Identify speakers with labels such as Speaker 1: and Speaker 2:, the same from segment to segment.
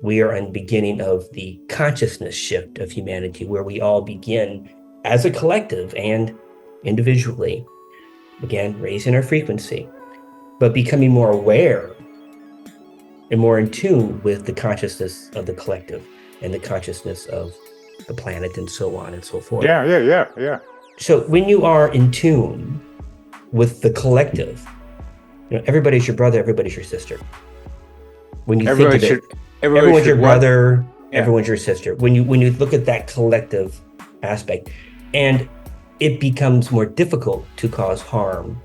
Speaker 1: we are in the beginning of the consciousness shift of humanity, where we all begin as a collective and individually, again, raising our frequency, but becoming more aware and more in tune with the consciousness of the collective and the consciousness of the planet and so on and so forth.
Speaker 2: Yeah.
Speaker 1: So when you are in tune with the collective, everybody's your brother, everybody's your sister. When you think of it, everyone's your brother, everyone's your sister. When you look at that collective aspect, and it becomes more difficult to cause harm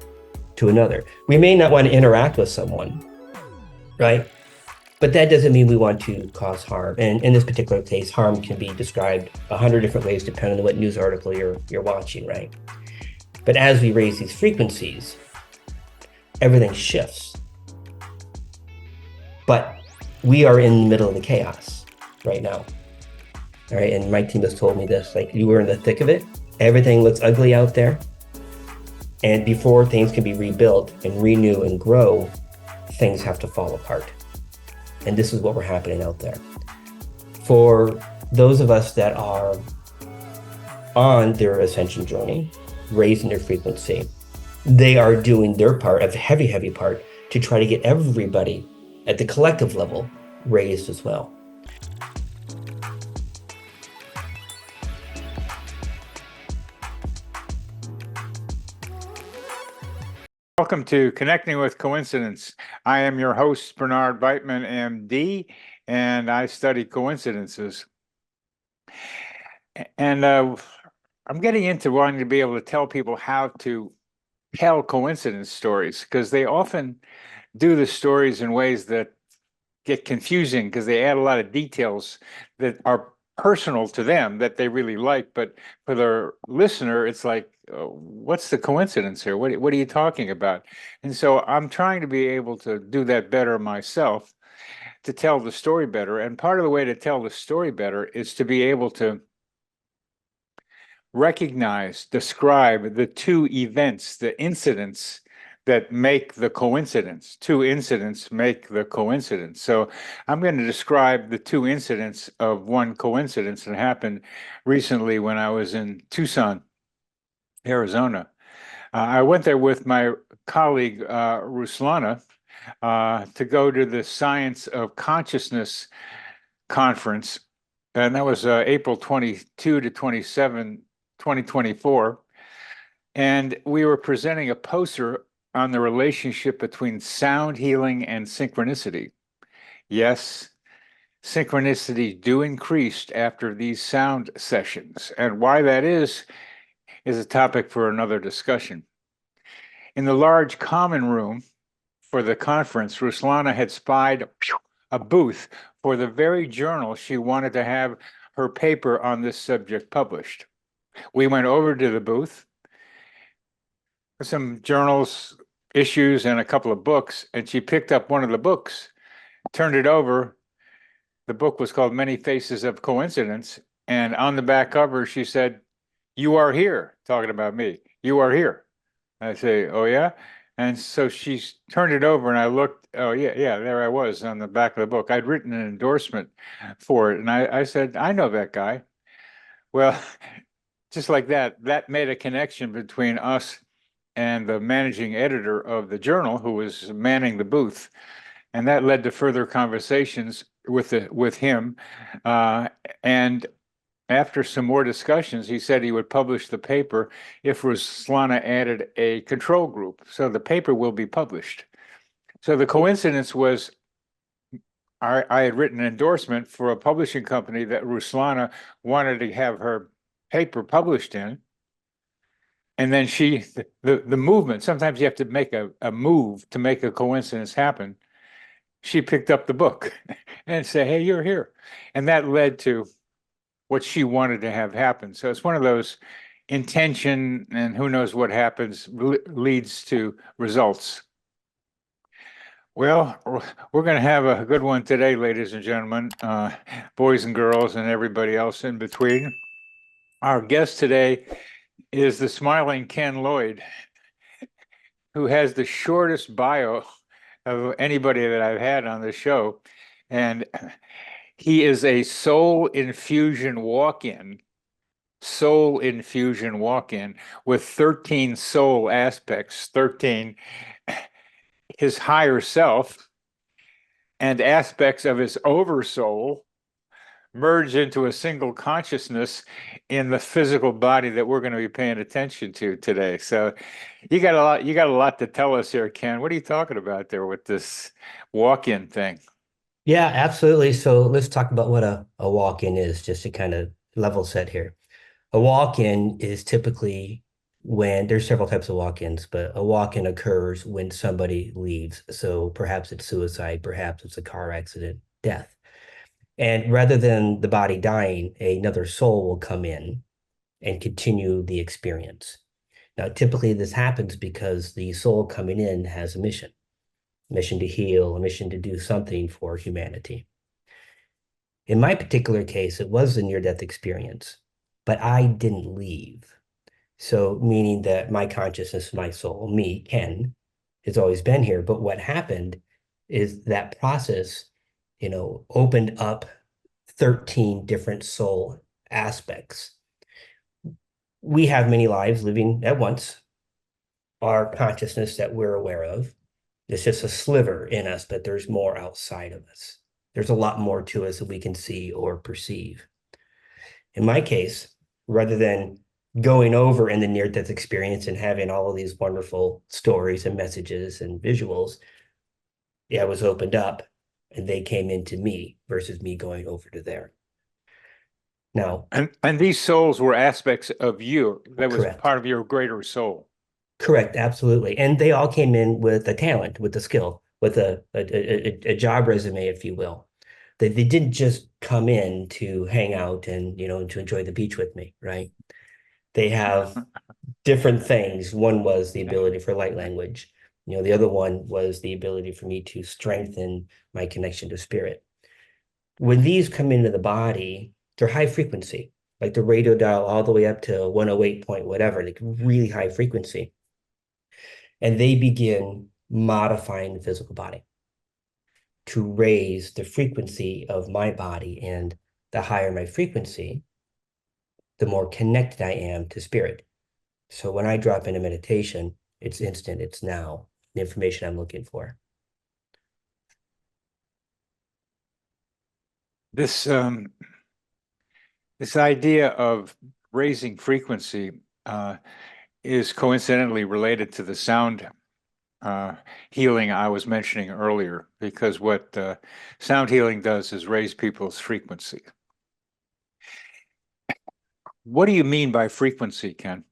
Speaker 1: to another. We may not want to interact with someone, right? But that doesn't mean we want to cause harm. And in this particular case, harm can be described 100 different ways depending on what news article you're watching, right? But as we raise these frequencies, everything shifts. But we are in the middle of the chaos right now. All right. And my team has told me this, like, you were in the thick of it. Everything looks ugly out there. And before things can be rebuilt and renew and grow, things have to fall apart. And this is what we're happening out there. For those of us that are on their ascension journey, raising their frequency, they are doing their part, a heavy, heavy part, to try to get everybody at the collective level raised as well.
Speaker 2: Welcome to Connecting with Coincidence. I am your host, Bernard Beitman, MD, and I study coincidences. And I'm getting into wanting to be able to tell people how to tell coincidence stories, because they often do the stories in ways that get confusing because they add a lot of details that are personal to them that they really like, but for their listener, it's like, what's the coincidence here? What are you talking about? And so I'm trying to be able to do that better myself, to tell the story better. And part of the way to tell the story better is to be able to recognize, describe the two events, the incidents that make the coincidence. Two incidents make the coincidence. So I'm going to describe the two incidents of one coincidence that happened recently when I was in Tucson, Arizona. I went there with my colleague, Ruslana, to go to the Science of Consciousness conference. And that was April 22 to 27, 2024. And we were presenting a poster on the relationship between sound healing and synchronicity. Yes, synchronicities do increase after these sound sessions. And why that is a topic for another discussion. In the large common room for the conference, Ruslana had spied a booth for the very journal she wanted to have her paper on this subject published. We went over to the booth, some journals, issues, and a couple of books, and she picked up one of the books, turned it over. The book was called Many Faces of Coincidence, and on the back cover, she said, "You are here," talking about me. "You are here." I say, "Oh, yeah?" And so she turned it over, and I looked, oh, yeah, there I was on the back of the book. I'd written an endorsement for it, and I said, "I know that guy." Well, just like that, that made a connection between us and the managing editor of the journal, who was manning the booth. And that led to further conversations with him. And after some more discussions, he said he would publish the paper if Ruslana added a control group. So the paper will be published. So the coincidence was I had written an endorsement for a publishing company that Ruslana wanted to have her paper published in. And then the movement, sometimes you have to make a move to make a coincidence happen. She picked up the book and said, "Hey, you're here." And that led to what she wanted to have happen. So it's one of those intention and who knows what happens leads to results. Well, we're going to have a good one today, ladies and gentlemen, boys and girls, and everybody else in between. Our guest today is the smiling Ken Lloyd, who has the shortest bio of anybody that I've had on the show. And He is a soul infusion walk-in with 13 soul aspects, 13 his higher self and aspects of his oversoul merge into a single consciousness in the physical body that we're going to be paying attention to today. So you got a lot to tell us here, Ken. What are you talking about there with this walk-in thing?
Speaker 1: Yeah, absolutely. So let's talk about what a walk-in is, just to kind of level set here. A walk-in is typically when there's several types of walk-ins, but a walk-in occurs when somebody leaves. So perhaps it's suicide, perhaps it's a car accident, death. And rather than the body dying, another soul will come in and continue the experience. Now, typically this happens because the soul coming in has a mission to heal, a mission to do something for humanity. In my particular case, it was a near-death experience, but I didn't leave. So, meaning that my consciousness, my soul, me, Ken, has always been here. But what happened is that process, opened up 13 different soul aspects. We have many lives living at once. Our consciousness that we're aware of is just a sliver in us, but there's more outside of us. There's a lot more to us that we can see or perceive. In my case, rather than going over in the near-death experience and having all of these wonderful stories and messages and visuals, yeah, I was opened up and they came into me versus me going over to there. Now,
Speaker 2: and these souls were aspects of you that was
Speaker 1: correct.
Speaker 2: part of your greater soul.
Speaker 1: Correct, absolutely. And they all came in with a talent, with a skill, with a job resume, if you will. They didn't just come in to hang out and, to enjoy the beach with me, right? They have different things. One was the ability for light language. The other one was the ability for me to strengthen my connection to spirit. When these come into the body, they're high frequency, like the radio dial all the way up to 108 point whatever, like really high frequency. And they begin modifying the physical body to raise the frequency of my body. And the higher my frequency, the more connected I am to spirit. So when I drop into meditation, it's instant, it's now, the information I'm looking for.
Speaker 2: This idea of raising frequency is coincidentally related to the sound healing I was mentioning earlier, because what sound healing does is raise people's frequency. What do you mean by frequency, Ken?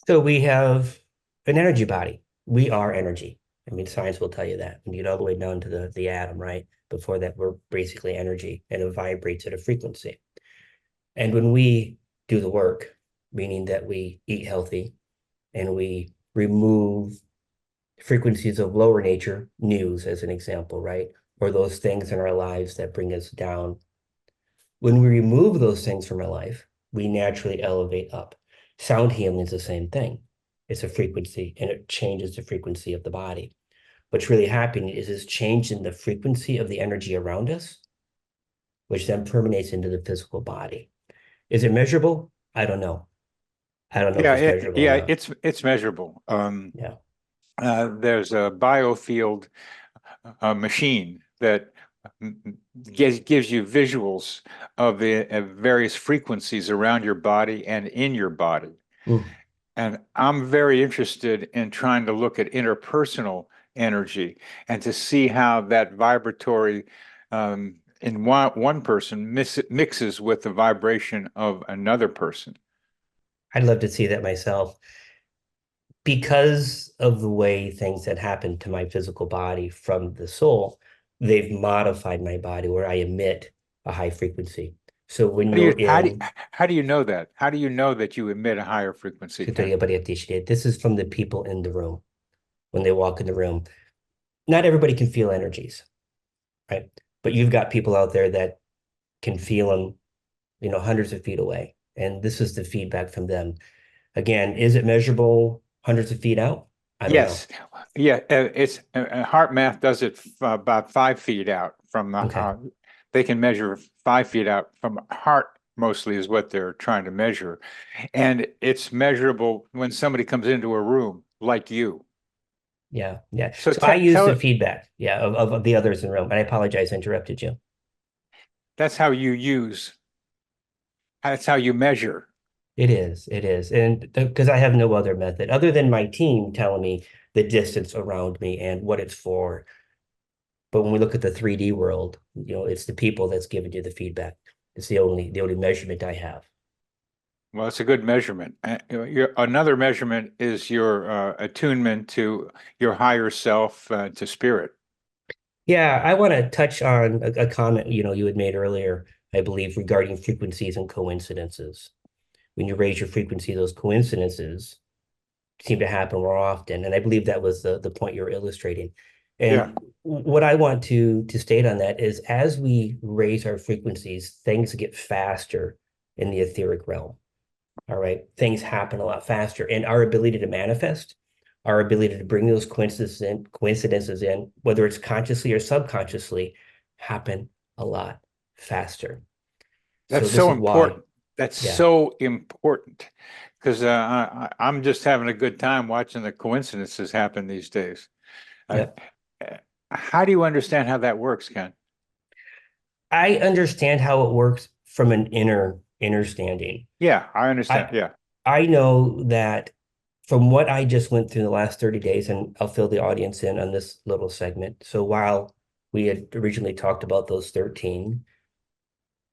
Speaker 1: So we have an energy body. We are energy. I mean, science will tell you that. When you get all the way down to the atom, right? Before that, we're basically energy, and it vibrates at a frequency. And when we do the work, meaning that we eat healthy and we remove frequencies of lower nature, news as an example, right? Or those things in our lives that bring us down. When we remove those things from our life, we naturally elevate up. Sound healing is the same thing. It's a frequency and it changes the frequency of the body. What's really happening is this change in the frequency of the energy around us, which then permeates into the physical body. Is it measurable? I don't know. I don't know if it's measurable or not.
Speaker 2: It's measurable.
Speaker 1: Yeah.
Speaker 2: There's a biofield machine that gives you visuals of the various frequencies around your body and in your body.
Speaker 1: Mm.
Speaker 2: And I'm very interested in trying to look at interpersonal energy and to see how that vibratory in one person mixes with the vibration of another person.
Speaker 1: I'd love to see that myself. Because of the way things that happened to my physical body from the soul, they've modified my body where I emit a high frequency. So when you're in,
Speaker 2: how do you know that? How do you know that you emit a higher frequency, Ken?
Speaker 1: this is from the people in the room. When they walk in the room, not everybody can feel energies, right? But you've got people out there that can feel them, hundreds of feet away. And this is the feedback from them. Again, is it measurable hundreds of feet out? I don't know.
Speaker 2: Yeah, it's heart math does it about 5 feet out from
Speaker 1: Okay.
Speaker 2: they can measure 5 feet out from heart mostly is what they're trying to measure. And it's measurable when somebody comes into a room like you.
Speaker 1: Yeah, yeah.
Speaker 2: So
Speaker 1: So I use
Speaker 2: tell
Speaker 1: the
Speaker 2: it,
Speaker 1: feedback, yeah, of the others in the room. And I apologize, I interrupted you.
Speaker 2: that's how you use, that's how you measure.
Speaker 1: It is. And because I have no other method other than my team telling me the distance around me and what it's for. But when we look at the 3D world, it's the people that's giving you the feedback. It's the only measurement I have.
Speaker 2: Well, it's a good measurement. Another measurement is your attunement to your higher self, to spirit.
Speaker 1: Yeah, I want to touch on a comment you had made earlier, I believe, regarding frequencies and coincidences. When you raise your frequency, those coincidences seem to happen more often. And I believe that was the point you're illustrating.
Speaker 2: Yeah.
Speaker 1: And what I want to state on that is as we raise our frequencies, things get faster in the etheric realm. All right. Things happen a lot faster. And our ability to manifest, our ability to bring those coincidences in, whether it's consciously or subconsciously, happen a lot faster.
Speaker 2: That's
Speaker 1: So this
Speaker 2: so
Speaker 1: is why,
Speaker 2: important. That's
Speaker 1: yeah,
Speaker 2: so important because I'm just having a good time watching the coincidences happen these days. Uh,
Speaker 1: yep.
Speaker 2: uh, how do you understand how that works, Ken?
Speaker 1: I understand how it works from an inner standing.
Speaker 2: Yeah, I understand.
Speaker 1: I
Speaker 2: Yeah.
Speaker 1: I know that from what I just went through the last 30 days, and I'll fill the audience in on this little segment. So while we had originally talked about those 13,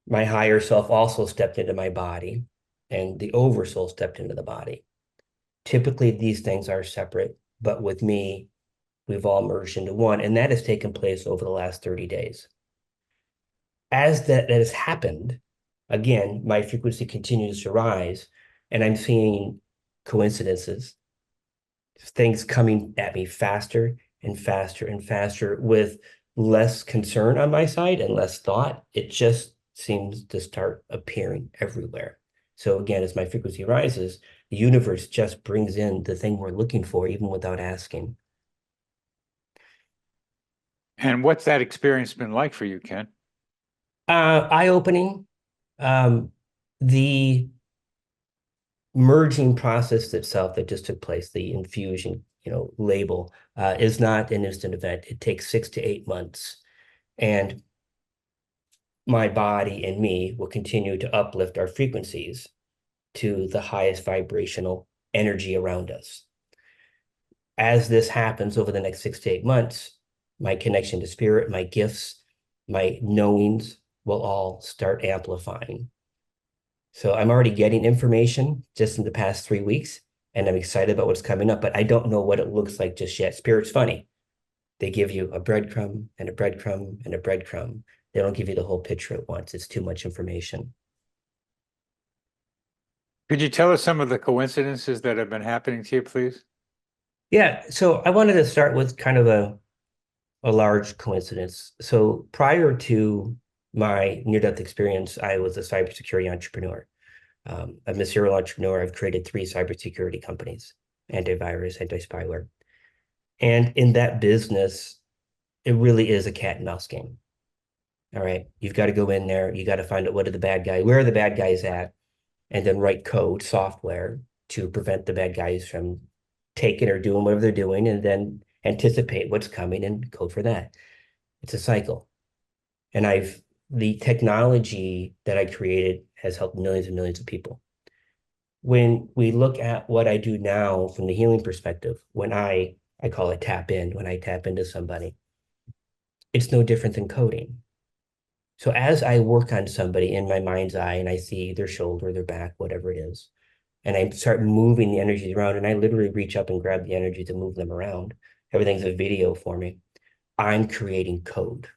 Speaker 1: my higher self also stepped into my body, and the oversoul stepped into the body. Typically, these things are separate, but with me, we've all merged into one, and that has taken place over the last 30 days. As that has happened, again, my frequency continues to rise, and I'm seeing coincidences, things coming at me faster and faster and faster with less concern on my side and less thought. It just seems to start appearing everywhere. So again, as my frequency rises, the universe just brings in the thing we're looking for, even without asking.
Speaker 2: And what's that experience been like for you, Ken?
Speaker 1: Eye-opening. Um, the merging process itself that just took place, the infusion, label, is not an instant event. It takes 6 to 8 months. And my body and me will continue to uplift our frequencies to the highest vibrational energy around us. As this happens over the next 6 to 8 months, my connection to spirit, my gifts, my knowings will all start amplifying. So I'm already getting information just in the past 3 weeks, and I'm excited about what's coming up, but I don't know what it looks like just yet. Spirit's funny. They give you a breadcrumb and a breadcrumb and a breadcrumb. They don't give you the whole picture at once. It's too much information.
Speaker 2: Could you tell us some of the coincidences that have been happening to you, please?
Speaker 1: Yeah, so I wanted to start with kind of a large coincidence. So prior to my near-death experience, I was a cybersecurity entrepreneur. I'm a serial entrepreneur. I've created 3 cybersecurity companies, antivirus, anti-spyware. And in that business, it really is a cat and mouse game. All right. You've got to go in there. You got to find out where are the bad guys at, and then write code, software to prevent the bad guys from taking or doing whatever they're doing, and then anticipate what's coming and code for that. It's a cycle. And the technology that I created has helped millions and millions of people. When we look at what I do now from the healing perspective, when I call it tap in, when I tap into somebody, it's no different than coding. So as I work on somebody in my mind's eye and I see their shoulder, their back, whatever it is, and I start moving the energies around, and I literally reach up and grab the energy to move them around. Everything's a video for me. I'm creating code.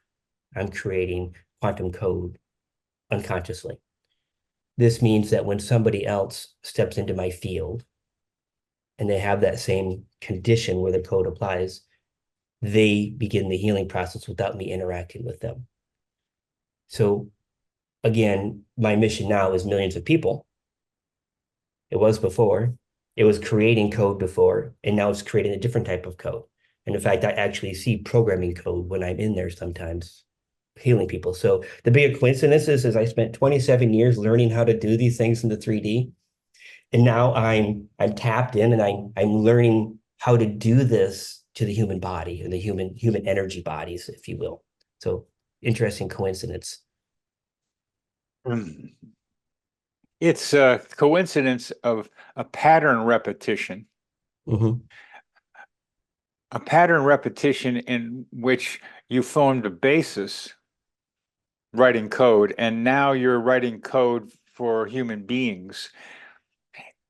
Speaker 1: I'm creating quantum code unconsciously. This means that when somebody else steps into my field and they have that same condition where the code applies, they begin the healing process without me interacting with them. So again, my mission now is millions of people. It was before. It was creating code before, and now it's creating a different type of code. And in fact, I actually see programming code when I'm in there sometimes healing people. So the bigger coincidence is I spent 27 years learning how to do these things in the 3D. And now I'm tapped in and I'm learning how to do this to the human body and the human energy bodies, if you will. So interesting coincidence.
Speaker 2: It's a coincidence of a pattern repetition.
Speaker 1: Mm-hmm.
Speaker 2: A pattern repetition in which you formed a basis writing code, and now you're writing code for human beings.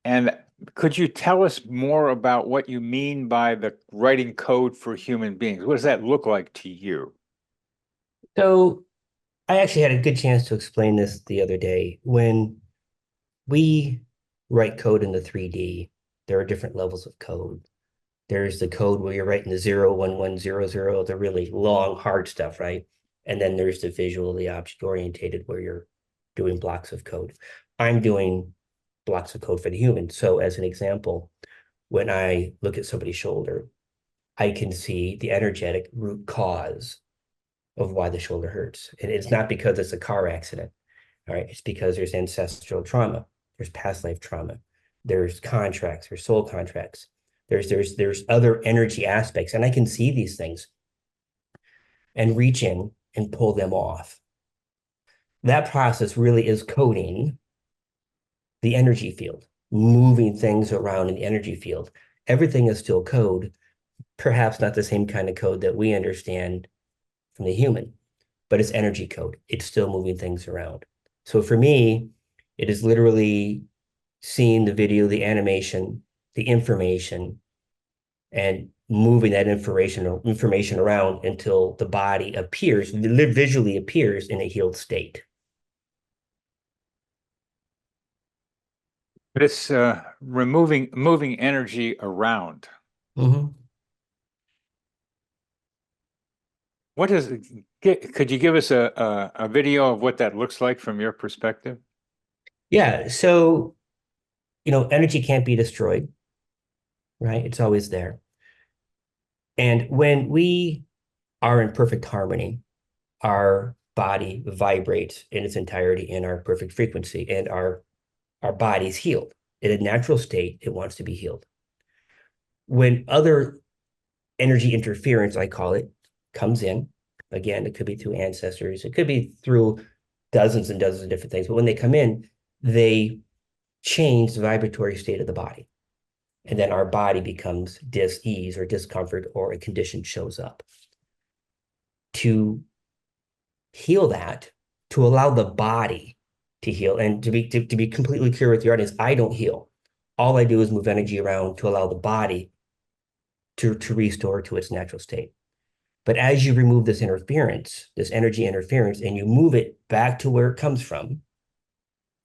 Speaker 2: And could you tell us more about what you mean by the writing code for human beings? What does that look like to you?
Speaker 1: So I actually had a good chance to explain this the other day. When we write code in the 3D, there are different levels of code. There's the code where you're writing the 0, 1, 1, 0, 0, the really long, hard stuff, right? And then there's the visual, the object orientated, where you're doing blocks of code. I'm doing blocks of code for the human. So as an example, when I look at somebody's shoulder, I can see the energetic root cause of why the shoulder hurts. And it's not because it's a car accident. All right. It's because there's ancestral trauma, there's past life trauma, there's contracts, there's soul contracts, there's other energy aspects. And I can see these things and reach in and pull them off. That process really is coding the energy field, moving things around in the energy field. Everything is still code, perhaps not the same kind of code that we understand from the human, but it's energy code. It's still moving things around. So for me, it is literally seeing the video, the animation, the information, and moving that information around until the body appears, visually appears in a healed state.
Speaker 2: This moving energy around.
Speaker 1: Mm-hmm.
Speaker 2: What is it? Could you give us a video of what that looks like from your perspective?
Speaker 1: Yeah. So, energy can't be destroyed, right? It's always there. And when we are in perfect harmony, our body vibrates in its entirety in our perfect frequency, and our body's healed. In a natural state, it wants to be healed. When other energy interference, I call it, comes in, again, it could be through ancestors, it could be through dozens and dozens of different things, but when they come in, they change the vibratory state of the body. And then our body becomes dis-ease or discomfort, or a condition shows up. To heal that, to allow the body to heal, and to be completely clear with your audience, I don't heal. All I do is move energy around to allow the body to restore to its natural state. But as you remove this interference, this energy interference, and you move it back to where it comes from,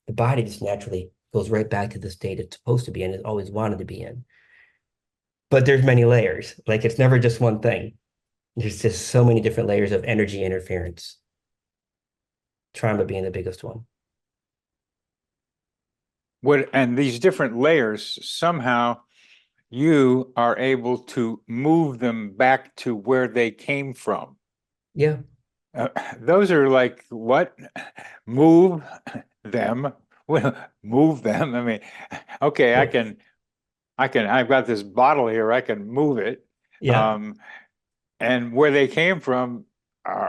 Speaker 1: the body just naturally goes right back to the state it's supposed to be in, it's always wanted to be in. But there's many layers. Like, it's never just one thing. There's just so many different layers of energy interference. Trauma being the biggest one.
Speaker 2: And these different layers, somehow you are able to move them back to where they came from.
Speaker 1: Yeah.
Speaker 2: Those are like, what? Move them? Well, move them. I mean, okay, I've got this bottle here, I can move it.
Speaker 1: Yeah.
Speaker 2: And where they came from,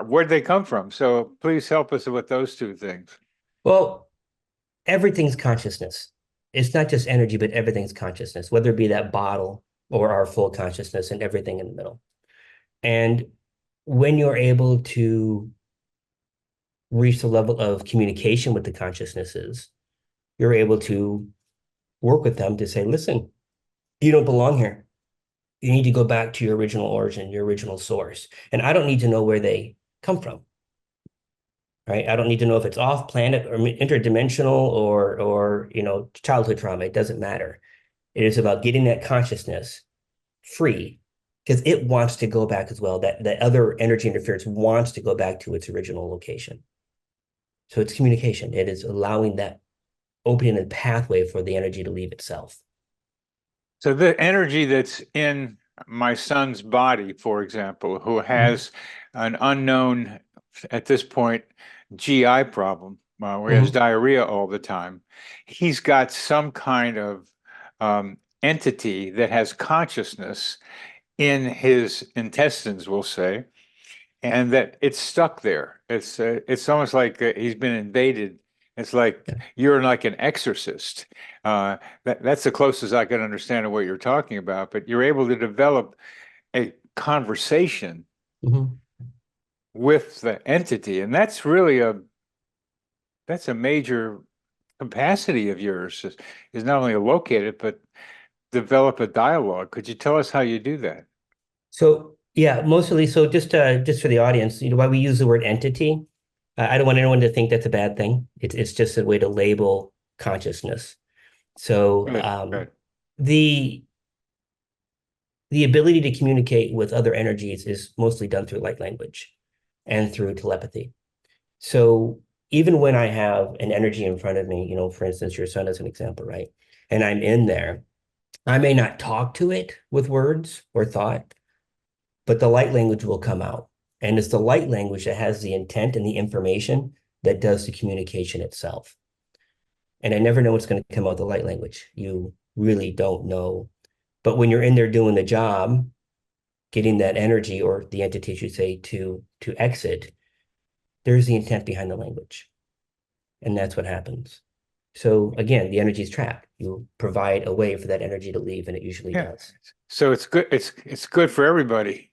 Speaker 2: where'd they come from? So please help us with those two things.
Speaker 1: Well, everything's consciousness. It's not just energy, but everything's consciousness, whether it be that bottle or our full consciousness and everything in the middle. And when you're able to reach the level of communication with the consciousnesses, you're able to work with them to say, listen, you don't belong here. You need to go back to your original origin, your original source. And I don't need to know where they come from. Right? I don't need to know if it's off planet or interdimensional or childhood trauma. It doesn't matter. It is about getting that consciousness free, because it wants to go back as well. That other energy interference wants to go back to its original location. So it's communication. It is allowing that, opening a pathway for the energy to leave itself.
Speaker 2: So the energy that's in my son's body, for example, who has an unknown at this point, GI problem, where he has diarrhea all the time. He's got some kind of entity that has consciousness in his intestines, we'll say, and that it's stuck there. It's almost like he's been invaded. It's like you're like an exorcist. That's the closest I can understand of what you're talking about. But you're able to develop a conversation with the entity, and that's really that's a major capacity of yours is not only to locate it, but develop a dialogue. Could you tell us how you do that?
Speaker 1: So yeah, mostly. So just for the audience, why we use the word entity. I don't want anyone to think that's a bad thing. It's just a way to label consciousness. So
Speaker 2: Good.
Speaker 1: The ability to communicate with other energies is mostly done through light language and through telepathy. So even when I have an energy in front of me, for instance, your son as an example, right? And I'm in there, I may not talk to it with words or thought, but the light language will come out. And it's the light language that has the intent and the information that does the communication itself. And I never know what's going to come out the light language. You really don't know. But when you're in there doing the job, getting that energy or the entity, you say, to exit, there's the intent behind the language. And that's what happens. So again, the energy is trapped. You provide a way for that energy to leave, and it usually does.
Speaker 2: So it's good. It's good for everybody.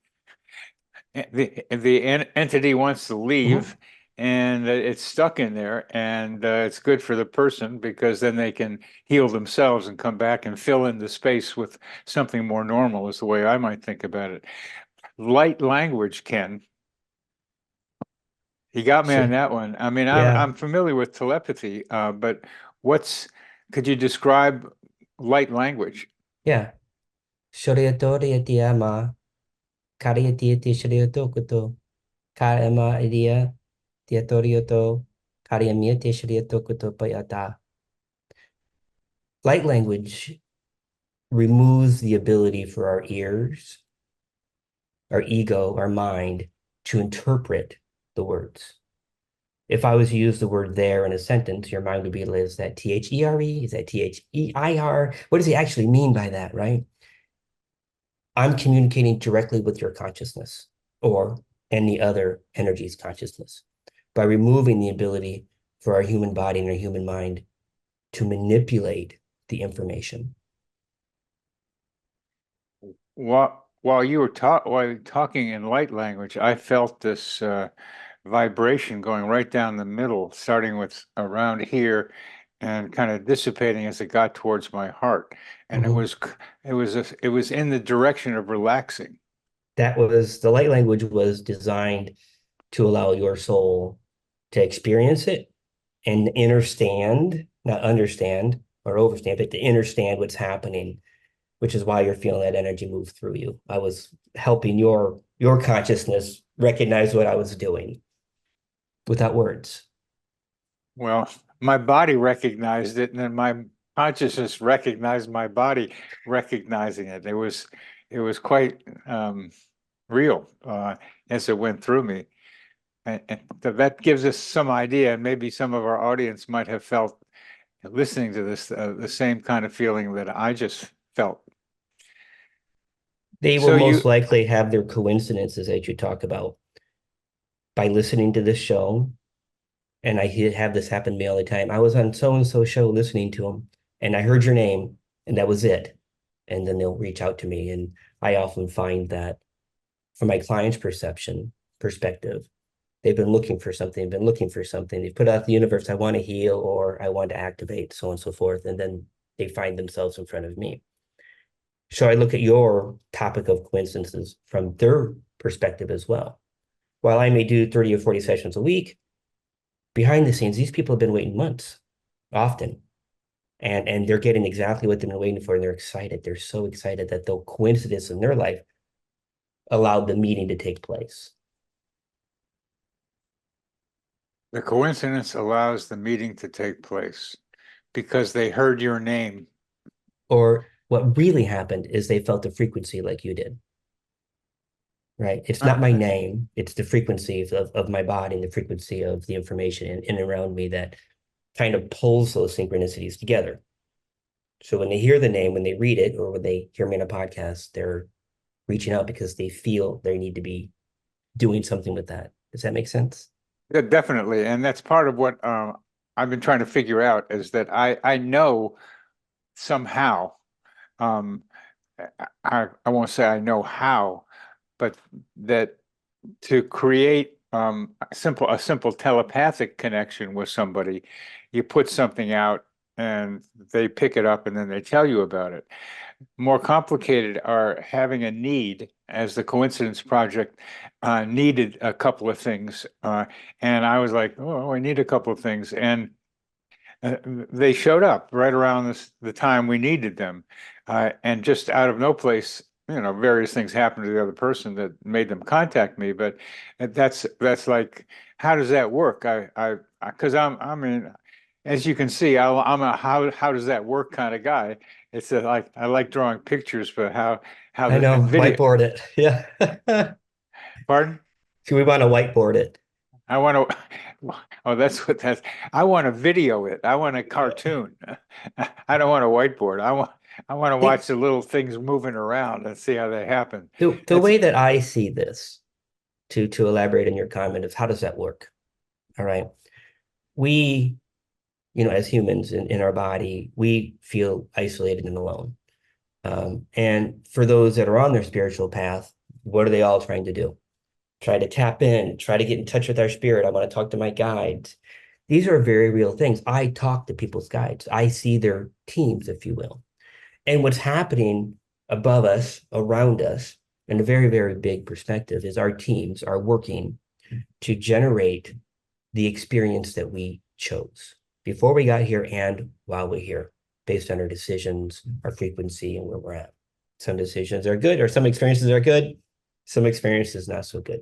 Speaker 2: The entity wants to leave, and it's stuck in there, and it's good for the person because then they can heal themselves and come back and fill in the space with something more normal, is the way I might think about it. Light language, Ken. He got me on that one. I mean, I'm familiar with telepathy, but could you describe light language?
Speaker 1: Yeah. Shoryatoriyatima, Kariyatiyati Shoryato Karama idea, Tiatorioto, Kariyamiyati Shoryato Payata. Light language removes the ability for our ears, our ego, our mind to interpret the words. If I was to use the word there in a sentence, your mind would be, is that T-H-E-R-E? Is that T-H-E-I-R? What does he actually mean by that, right? I'm communicating directly with your consciousness or any other energy's consciousness by removing the ability for our human body and our human mind to manipulate the information.
Speaker 2: While you were talking in light language, I felt this vibration going right down the middle, starting with around here and kind of dissipating as it got towards my heart. And it was in the direction of relaxing.
Speaker 1: The light language was designed to allow your soul to experience it and understand, not understand or overstand, but to understand what's happening, which is why you're feeling that energy move through you. I was helping your consciousness recognize what I was doing without words.
Speaker 2: Well, my body recognized it, and then my consciousness recognized my body recognizing it. It was quite real as it went through me. And that gives us some idea, and maybe some of our audience might have felt listening to this the same kind of feeling that I just felt.
Speaker 1: They will most likely have their coincidences that you talk about by listening to this show. And I have this happen to me all the time. I was on so-and-so show listening to them, and I heard your name, and that was it. And then they'll reach out to me. And I often find that from my client's perspective, they've been looking for something, They've put out the universe, I want to heal or I want to activate, so on and so forth. And then they find themselves in front of me. So I look at your topic of coincidences from their perspective as well. While I may do 30 or 40 sessions a week, behind the scenes, these people have been waiting months, often. And they're getting exactly what they've been waiting for, and they're excited. They're so excited that the coincidence in their life allowed the meeting to take place.
Speaker 2: The coincidence allows the meeting to take place because they heard your name.
Speaker 1: Or what really happened is they felt a frequency like you did. right? It's not my name. It's the frequency of my body and the frequency of the information in and around me that kind of pulls those synchronicities together. So when they hear the name, when they read it, or when they hear me on a podcast, they're reaching out because they feel they need to be doing something with that. Does that make sense?
Speaker 2: Yeah, definitely. And that's part of what I've been trying to figure out is that I know somehow, um, I won't say I know how, but that to create a simple telepathic connection with somebody, you put something out and they pick it up and then they tell you about it. More complicated are having a need, as the Coincidence Project needed a couple of things. And I was like, oh, I need a couple of things. And they showed up right around the time we needed them. And just out of no place, various things happened to the other person that made them contact me. But that's like, how does that work? Because I mean, as you can see, I'm a how does that work kind of guy. It's like I like drawing pictures, but how
Speaker 1: I
Speaker 2: the
Speaker 1: know,
Speaker 2: and video.
Speaker 1: whiteboard it. Yeah.
Speaker 2: Pardon?
Speaker 1: So we want to whiteboard it.
Speaker 2: I want to. Oh, that's. I want to video it. I want a cartoon. I don't want a whiteboard. I want to watch the little things moving around and see how they happen.
Speaker 1: The way that I see this, to elaborate on your comment, is how does that work? All right. We, as humans in our body, we feel isolated and alone. And for those that are on their spiritual path, what are they all trying to do? Try to tap in, try to get in touch with our spirit. I want to talk to my guides. These are very real things. I talk to people's guides. I see their teams, if you will. And what's happening above us, around us, in a very, very big perspective, is our teams are working to generate the experience that we chose before we got here and while we're here, based on our decisions, our frequency, and where we're at. Some decisions are good, or some experiences are good, some experiences not so good.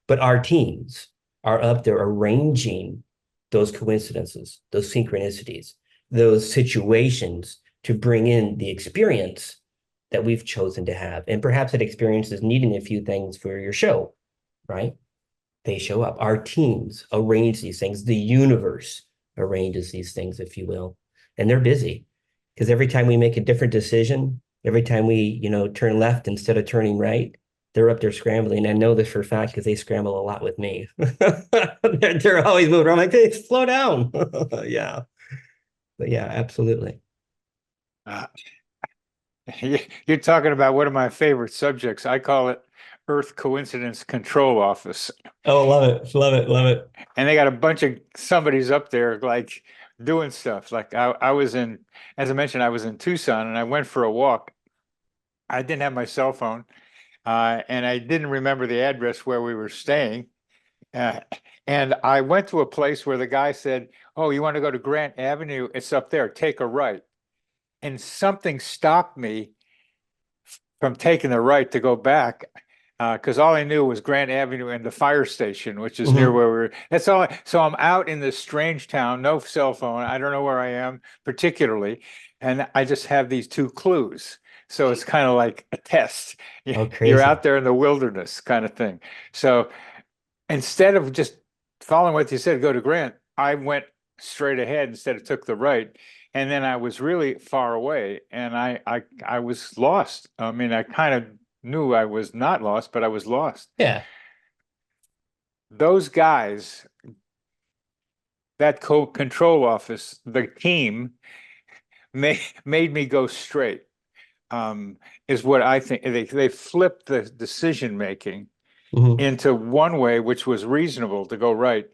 Speaker 1: But our teams are up there arranging those coincidences, those synchronicities, those situations to bring in the experience that we've chosen to have. And perhaps that experience is needing a few things for your show, right? They show up. Our teams arrange these things. The universe arranges these things, if you will. And they're busy because every time we make a different decision, every time we, turn left instead of turning right, they're up there scrambling. I know this for a fact because they scramble a lot with me. they're always moving around. I'm like, hey, slow down. Yeah. But yeah, absolutely.
Speaker 2: You're talking about one of my favorite subjects. I call it Earth Coincidence Control Office.
Speaker 1: Oh, love it. Love it. Love it.
Speaker 2: And they got a bunch of somebody's up there like doing stuff. Like I was in, as I mentioned, I was in Tucson and I went for a walk. I didn't have my cell phone. And I didn't remember the address where we were staying. And I went to a place where the guy said, oh, you want to go to Grant Avenue? It's up there. Take a right. And something stopped me from taking the right to go back because all I knew was Grant Avenue and the fire station, which is near where we were. That's all. So I'm out in this strange town, no cell phone. I don't know where I am particularly. And I just have these two clues. So it's kind of like a test. You're out there in the wilderness kind of thing. So instead of just following what you said, go to Grant, I went straight ahead instead of took the right. And then I was really far away and I was lost. I mean, I kind of knew I was not lost, but I was lost.
Speaker 1: Yeah.
Speaker 2: Those guys, that control office, the team made me go straight. Is what I think. They flipped the decision making into one way, which was reasonable to go right.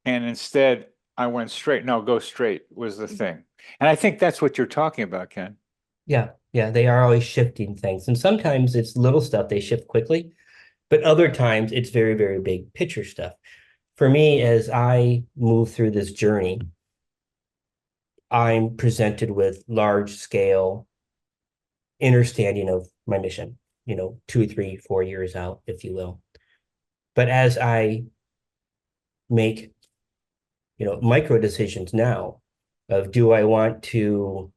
Speaker 2: And instead I went straight. No, go straight was the thing. And I think that's what you're talking about, Ken.
Speaker 1: Yeah. Yeah. They are always shifting things. And sometimes it's little stuff they shift quickly, but other times it's very, very big picture stuff. For me, as I move through this journey, I'm presented with large scale understanding of my mission, 2, 3, 4 years out, if you will. But as I make, micro decisions now of do I want to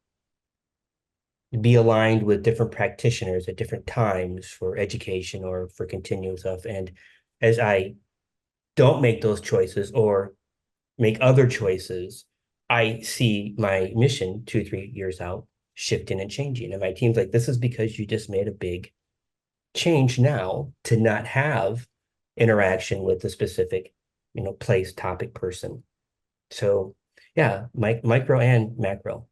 Speaker 1: be aligned with different practitioners at different times for education or for continuing stuff. And as I don't make those choices or make other choices, I see my mission 2, 3 years out shifting and changing. And my team's like, this is because you just made a big change now to not have interaction with a specific, place, topic, person. So yeah, micro and macro.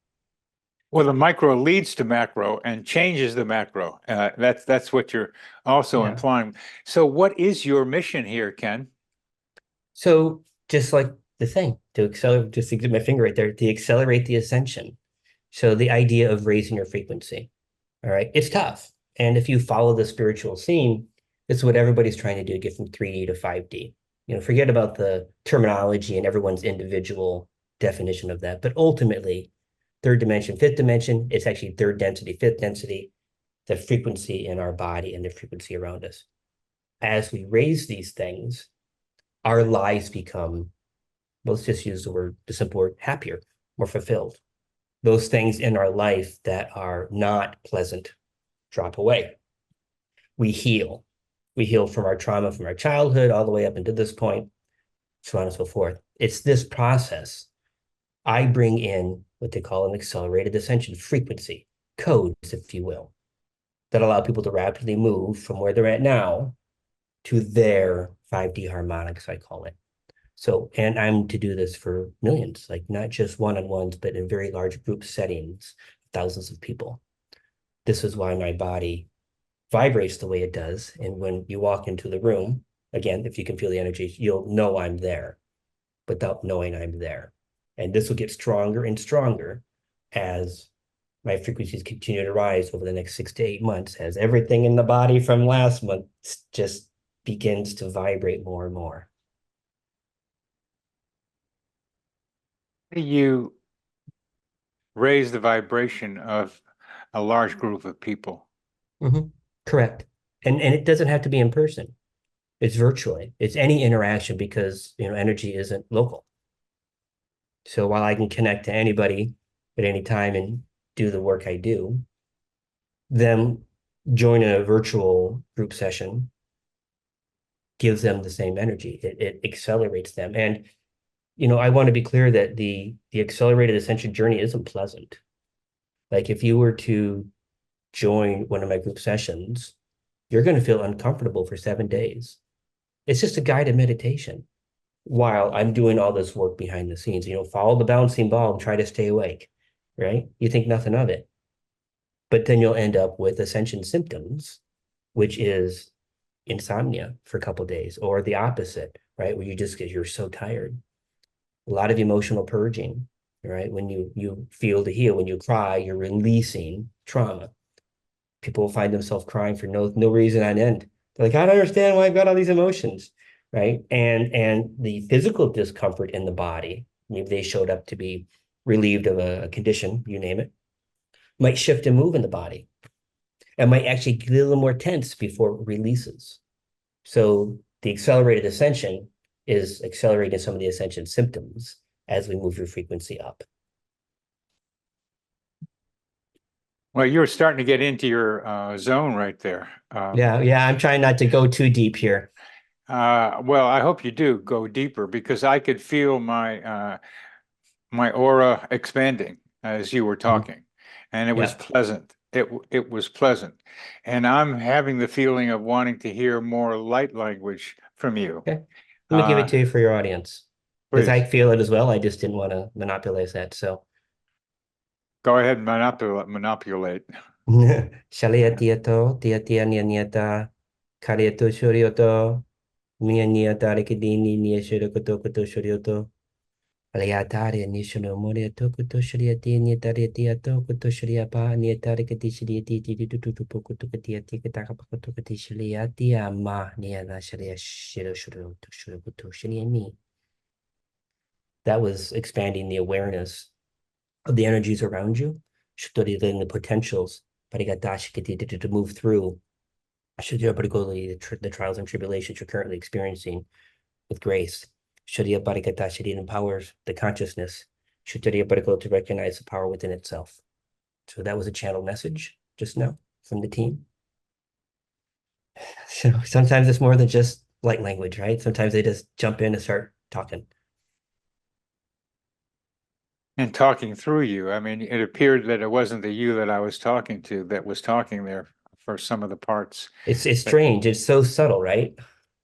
Speaker 2: Well, the micro leads to macro and changes the macro. That's what you're also implying. So what is your mission here, Ken?
Speaker 1: So just like the thing, to accelerate, just to get my finger right there, to accelerate the ascension. So the idea of raising your frequency. All right. It's tough. And if you follow the spiritual scene, it's what everybody's trying to do, get from 3D to 5D. Forget about the terminology and everyone's individual definition of that. But ultimately, third dimension, fifth dimension, it's actually third density, fifth density, the frequency in our body and the frequency around us. As we raise these things, our lives become, let's just use the simple word, happier, more fulfilled. Those things in our life that are not pleasant drop away. We heal. We heal from our trauma from our childhood all the way up into this point, so on and so forth. It's this process. I bring in what they call an accelerated ascension frequency, codes, if you will, that allow people to rapidly move from where they're at now to their 5D harmonics, I call it. So, and I'm to do this for millions, like not just one-on-ones, but in very large group settings, thousands of people. This is why my body vibrates the way it does. And when you walk into the room, again, if you can feel the energy, you'll know I'm there without knowing I'm there. And this will get stronger and stronger as my frequencies continue to rise over the next 6 to 8 months, as everything in the body from last month just begins to vibrate more and more.
Speaker 2: You raise the vibration of a large group of people.
Speaker 1: Mm-hmm. Correct. And it doesn't have to be in person. It's virtually. It's any interaction because, energy isn't local. So while I can connect to anybody at any time and do the work I do, them join a virtual group session gives them the same energy. It accelerates them. And, I want to be clear that the accelerated ascension journey isn't pleasant. Like if you were to join one of my group sessions, you're going to feel uncomfortable for 7 days. It's just a guided meditation while I'm doing all this work behind the scenes. Follow the bouncing ball and try to stay awake, right? You think nothing of it. But then you'll end up with ascension symptoms, which is insomnia for a couple of days, or the opposite, right? Where you're so tired. A lot of emotional purging, right? When you feel to heal, when you cry, you're releasing trauma. People will find themselves crying for no reason on end. They're like, I don't understand why I've got all these emotions, right? And the physical discomfort in the body, maybe they showed up to be relieved of a condition, you name it, might shift and move in the body and might actually get a little more tense before it releases. So the accelerated ascension is accelerating some of the ascension symptoms as we move your frequency up.
Speaker 2: Well, you're starting to get into your zone right there.
Speaker 1: Yeah, I'm trying not to go too deep here.
Speaker 2: Well, I hope you do go deeper because I could feel my aura expanding as you were talking, and it was pleasant. It was pleasant, and I'm having the feeling of wanting to hear more light language from you.
Speaker 1: Okay, let me give it to you for your audience because I
Speaker 2: Please
Speaker 1: feel it as well. I just didn't want to monopolize that. So,
Speaker 2: go ahead and manipulate.
Speaker 1: Shalia tieto, tia nieta, karieto shorioto, mia nieta rekidini nia shorioto koto shorioto. Aliatari nishono moria tokuto shriati nietaria tokuto shriapa nietari kati shriati tutu pokuto katiati kataka pakoto kati shriati ama niana shria shiro shiro to shiro kuto shriani. That was expanding the awareness of the energies around you, studying the potentials, parigatashi to move through particularly the trials and tribulations you're currently experiencing with grace. Shariya Parikata Shariya empowers the consciousness. Shariya Parikata to recognize the power within itself. So that was a channel message just now from the team. So sometimes it's more than just light language, right? Sometimes they just jump in and start talking.
Speaker 2: And talking through you. I mean, it appeared that it wasn't the you that I was talking to that was talking there for some of the parts.
Speaker 1: It's strange. It's so subtle, right?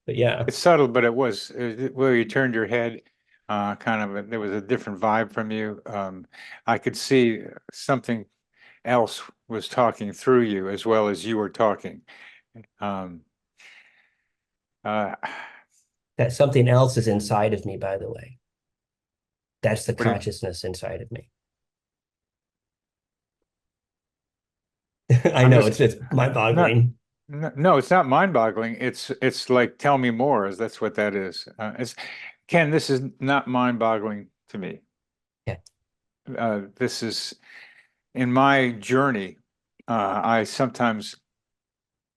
Speaker 1: But yeah.
Speaker 2: It's subtle, but it was where you turned your head, there was a different vibe from you. I could see something else was talking through you as well as you were talking. Um, uh,
Speaker 1: That something else is inside of me, by the way. That's the
Speaker 2: what do you,
Speaker 1: consciousness inside of me. I
Speaker 2: I'm
Speaker 1: know
Speaker 2: just
Speaker 1: it's
Speaker 2: not.
Speaker 1: mind-boggling.
Speaker 2: No, it's not mind-boggling. It's like tell me more, as that's what that is. It's Ken, this is not mind-boggling to me.
Speaker 1: Yeah.
Speaker 2: This is in my journey. I sometimes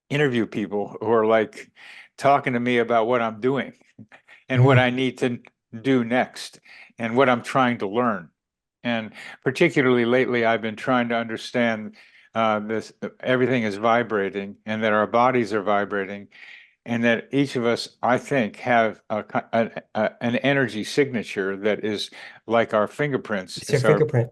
Speaker 2: interview people who are like talking to me about what I'm doing and what I need to do next and what I'm trying to learn. And particularly lately, I've been trying to understand this everything is vibrating and that our bodies are vibrating and that each of us, I think, have an energy signature that is like our fingerprints.
Speaker 1: It's your fingerprint.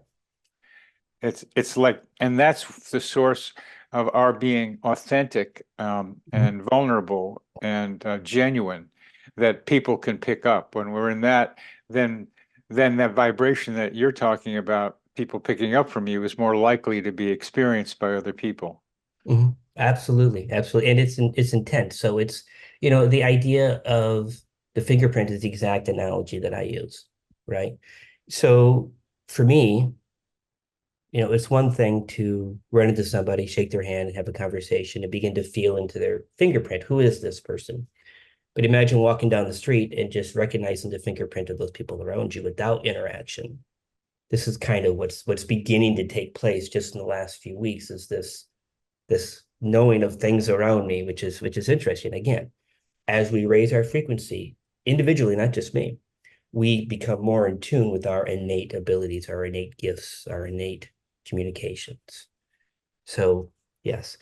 Speaker 2: It's like, and that's the source of our being authentic and vulnerable and genuine that people can pick up. When we're in that, then that vibration that you're talking about, people picking up from you, is more likely to be experienced by other people.
Speaker 1: Mm-hmm. Absolutely, absolutely, and it's intense. So it's the idea of the fingerprint is the exact analogy that I use, right? So for me, it's one thing to run into somebody, shake their hand, and have a conversation, and begin to feel into their fingerprint. Who is this person? But imagine walking down the street and just recognizing the fingerprint of those people around you without interaction. This is kind of what's beginning to take place just in the last few weeks. Is this knowing of things around me, which is interesting. Again, as we raise our frequency individually, not just me, we become more in tune with our innate abilities, our innate gifts, our innate communications. So yes,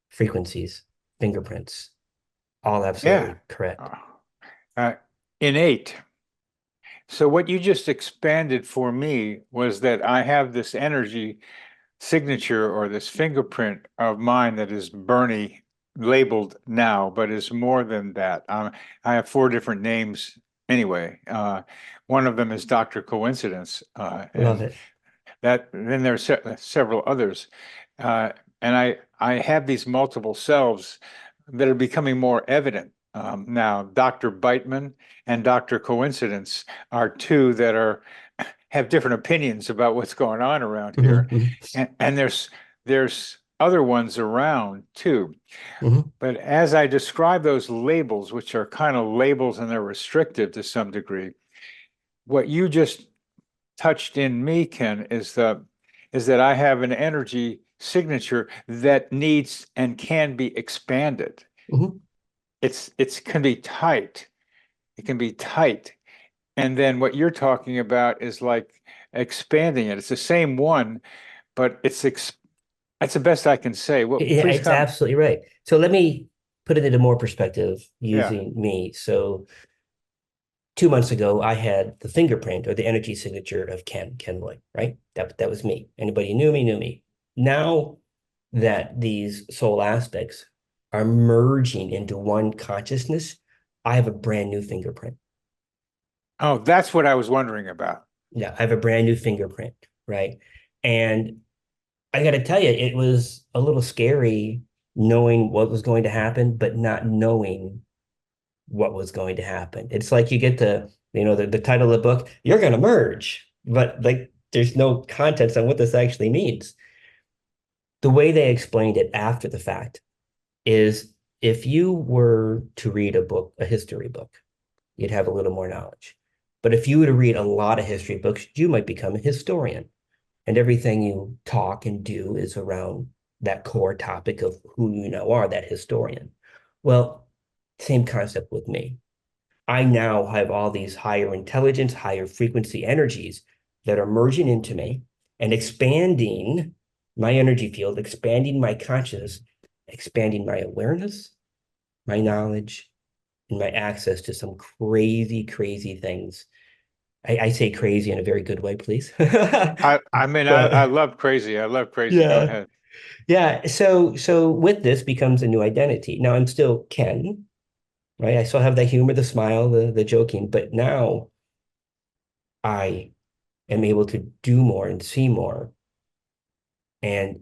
Speaker 1: frequencies, fingerprints, all absolutely
Speaker 2: Yeah.
Speaker 1: correct.
Speaker 2: Uh, Innate. So what you just expanded for me was that I have this energy signature or this fingerprint of mine that is Bernie labeled now, but is more than that. I have four different names anyway. One of them is Dr. Coincidence,
Speaker 1: Love
Speaker 2: and
Speaker 1: it.
Speaker 2: that then there are several others. Uh, and I have these multiple selves that are becoming more evident. Now, Dr. Beitman and Dr. Coincidence are two that have different opinions about what's going on around here.
Speaker 1: Mm-hmm,
Speaker 2: And there's other ones around too.
Speaker 1: mm-hmm,
Speaker 2: But as I describe those labels, which are kind of labels and they're restrictive to some degree, what you just touched in me, Ken, is that I have an energy signature that needs and can be expanded.
Speaker 1: mm-hmm.
Speaker 2: It's can be tight. It can be tight. And then what you're talking about is like expanding it. It's the same one, but that's the best I can say. Well,
Speaker 1: Yeah,
Speaker 2: please
Speaker 1: it's
Speaker 2: come.
Speaker 1: absolutely right. So let me put it into more perspective
Speaker 2: Yeah.
Speaker 1: using me. So 2 months ago, I had the fingerprint or the energy signature of Ken Lloyd, right? That was me. Anybody who knew me. Now that these soul aspects are merging into one consciousness, I have a brand new fingerprint.
Speaker 2: Oh, that's what I was wondering about.
Speaker 1: Yeah, I have a brand new fingerprint, right? And I got to tell you, it was a little scary knowing what was going to happen, but not knowing what was going to happen. It's like you get the title of the book, you're going to merge, but like there's no context on what this actually means. The way they explained it after the fact is if you were to read a book, a history book, you'd have a little more knowledge. But if you were to read a lot of history books, you might become a historian. And everything you talk and do is around that core topic of who you now are, that historian. Well, same concept with me. I now have all these higher intelligence, higher frequency energies that are merging into me and expanding my energy field, expanding my consciousness, expanding my awareness, my knowledge, and my access to some crazy, crazy things. I say crazy in a very good way, please.
Speaker 2: I mean, I
Speaker 1: But
Speaker 2: love crazy. I love crazy. Go
Speaker 1: yeah,
Speaker 2: ahead.
Speaker 1: yeah. So with this becomes a new identity. Now I'm still Ken, right? I still have the humor, the smile, the joking, but now I am able to do more and see more and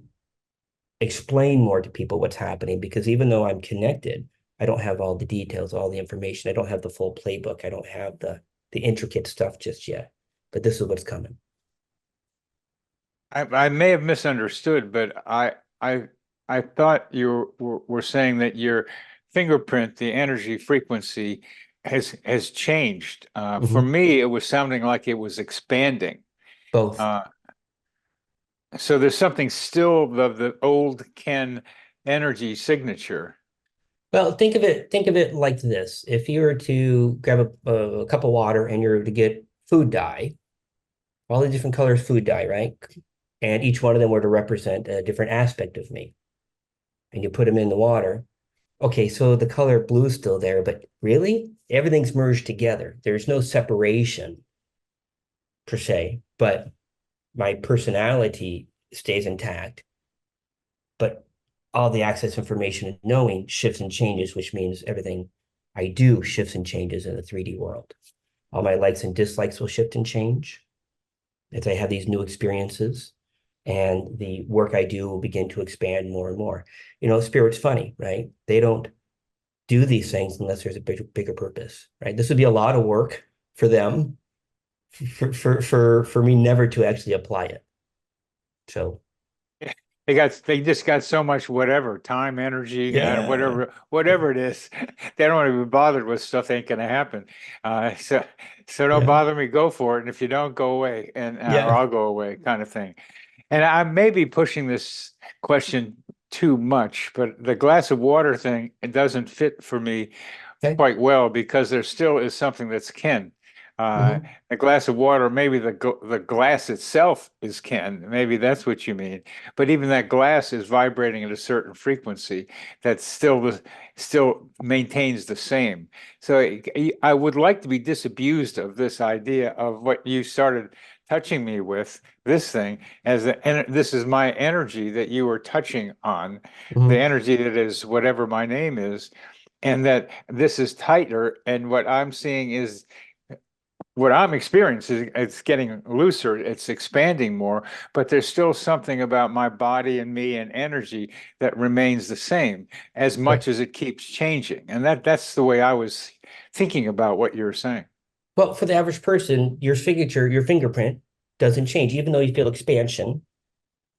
Speaker 1: explain more to people what's happening, because even though I'm connected, I don't have all the details, all the information. I don't have the full playbook. I don't have the intricate stuff just yet. But this is what's coming.
Speaker 2: I may have misunderstood, but I thought you were saying that your fingerprint, the energy frequency, has changed. For
Speaker 1: Mhm.
Speaker 2: me, it was sounding like it was expanding.
Speaker 1: Both.
Speaker 2: Uh, so there's something still of the old Ken energy signature.
Speaker 1: Well, think of it like this. If you were to grab a cup of water and you're to get food dye, all the different colors food dye, right? And each one of them were to represent a different aspect of me. And you put them in the water. Okay, so the color blue is still there, but really everything's merged together. There's no separation per se, but my personality stays intact. But all the access information and knowing shifts and changes, which means everything I do shifts and changes in the 3D world. All my likes and dislikes will shift and change as I have these new experiences. And the work I do will begin to expand more and more. Spirit's funny, right? They don't do these things unless there's a bigger purpose, right? This would be a lot of work for them, for me never to actually apply it. So
Speaker 2: They just got so much whatever time, energy,
Speaker 1: yeah,
Speaker 2: whatever it is. They don't want to be bothered with stuff that ain't gonna happen. So don't
Speaker 1: yeah,
Speaker 2: bother me. Go for it, and if you don't, go away, and or
Speaker 1: yeah.
Speaker 2: I'll go away, kind of thing. And I may be pushing this question too much, but the glass of water thing, it doesn't fit for me
Speaker 1: Okay.
Speaker 2: quite well because there still is something that's kin. Uh,
Speaker 1: Mhm.
Speaker 2: a glass of water, maybe the glass itself is kin. Maybe that's what you mean. But even that glass is vibrating at a certain frequency that still maintains the same. So I would like to be disabused of this idea of what you started touching me with, this thing, and this is my energy that you were touching on, the
Speaker 1: Mhm.
Speaker 2: energy that is whatever my name is, and that this is tighter. And what I'm seeing is what I'm experiencing. It's getting looser, it's expanding more, but there's still something about my body and me and energy that remains the same as
Speaker 1: Okay.
Speaker 2: much as it keeps changing. And that's the way I was thinking about what you're saying.
Speaker 1: Well, for the average person, your signature, your fingerprint doesn't change, even though you feel expansion,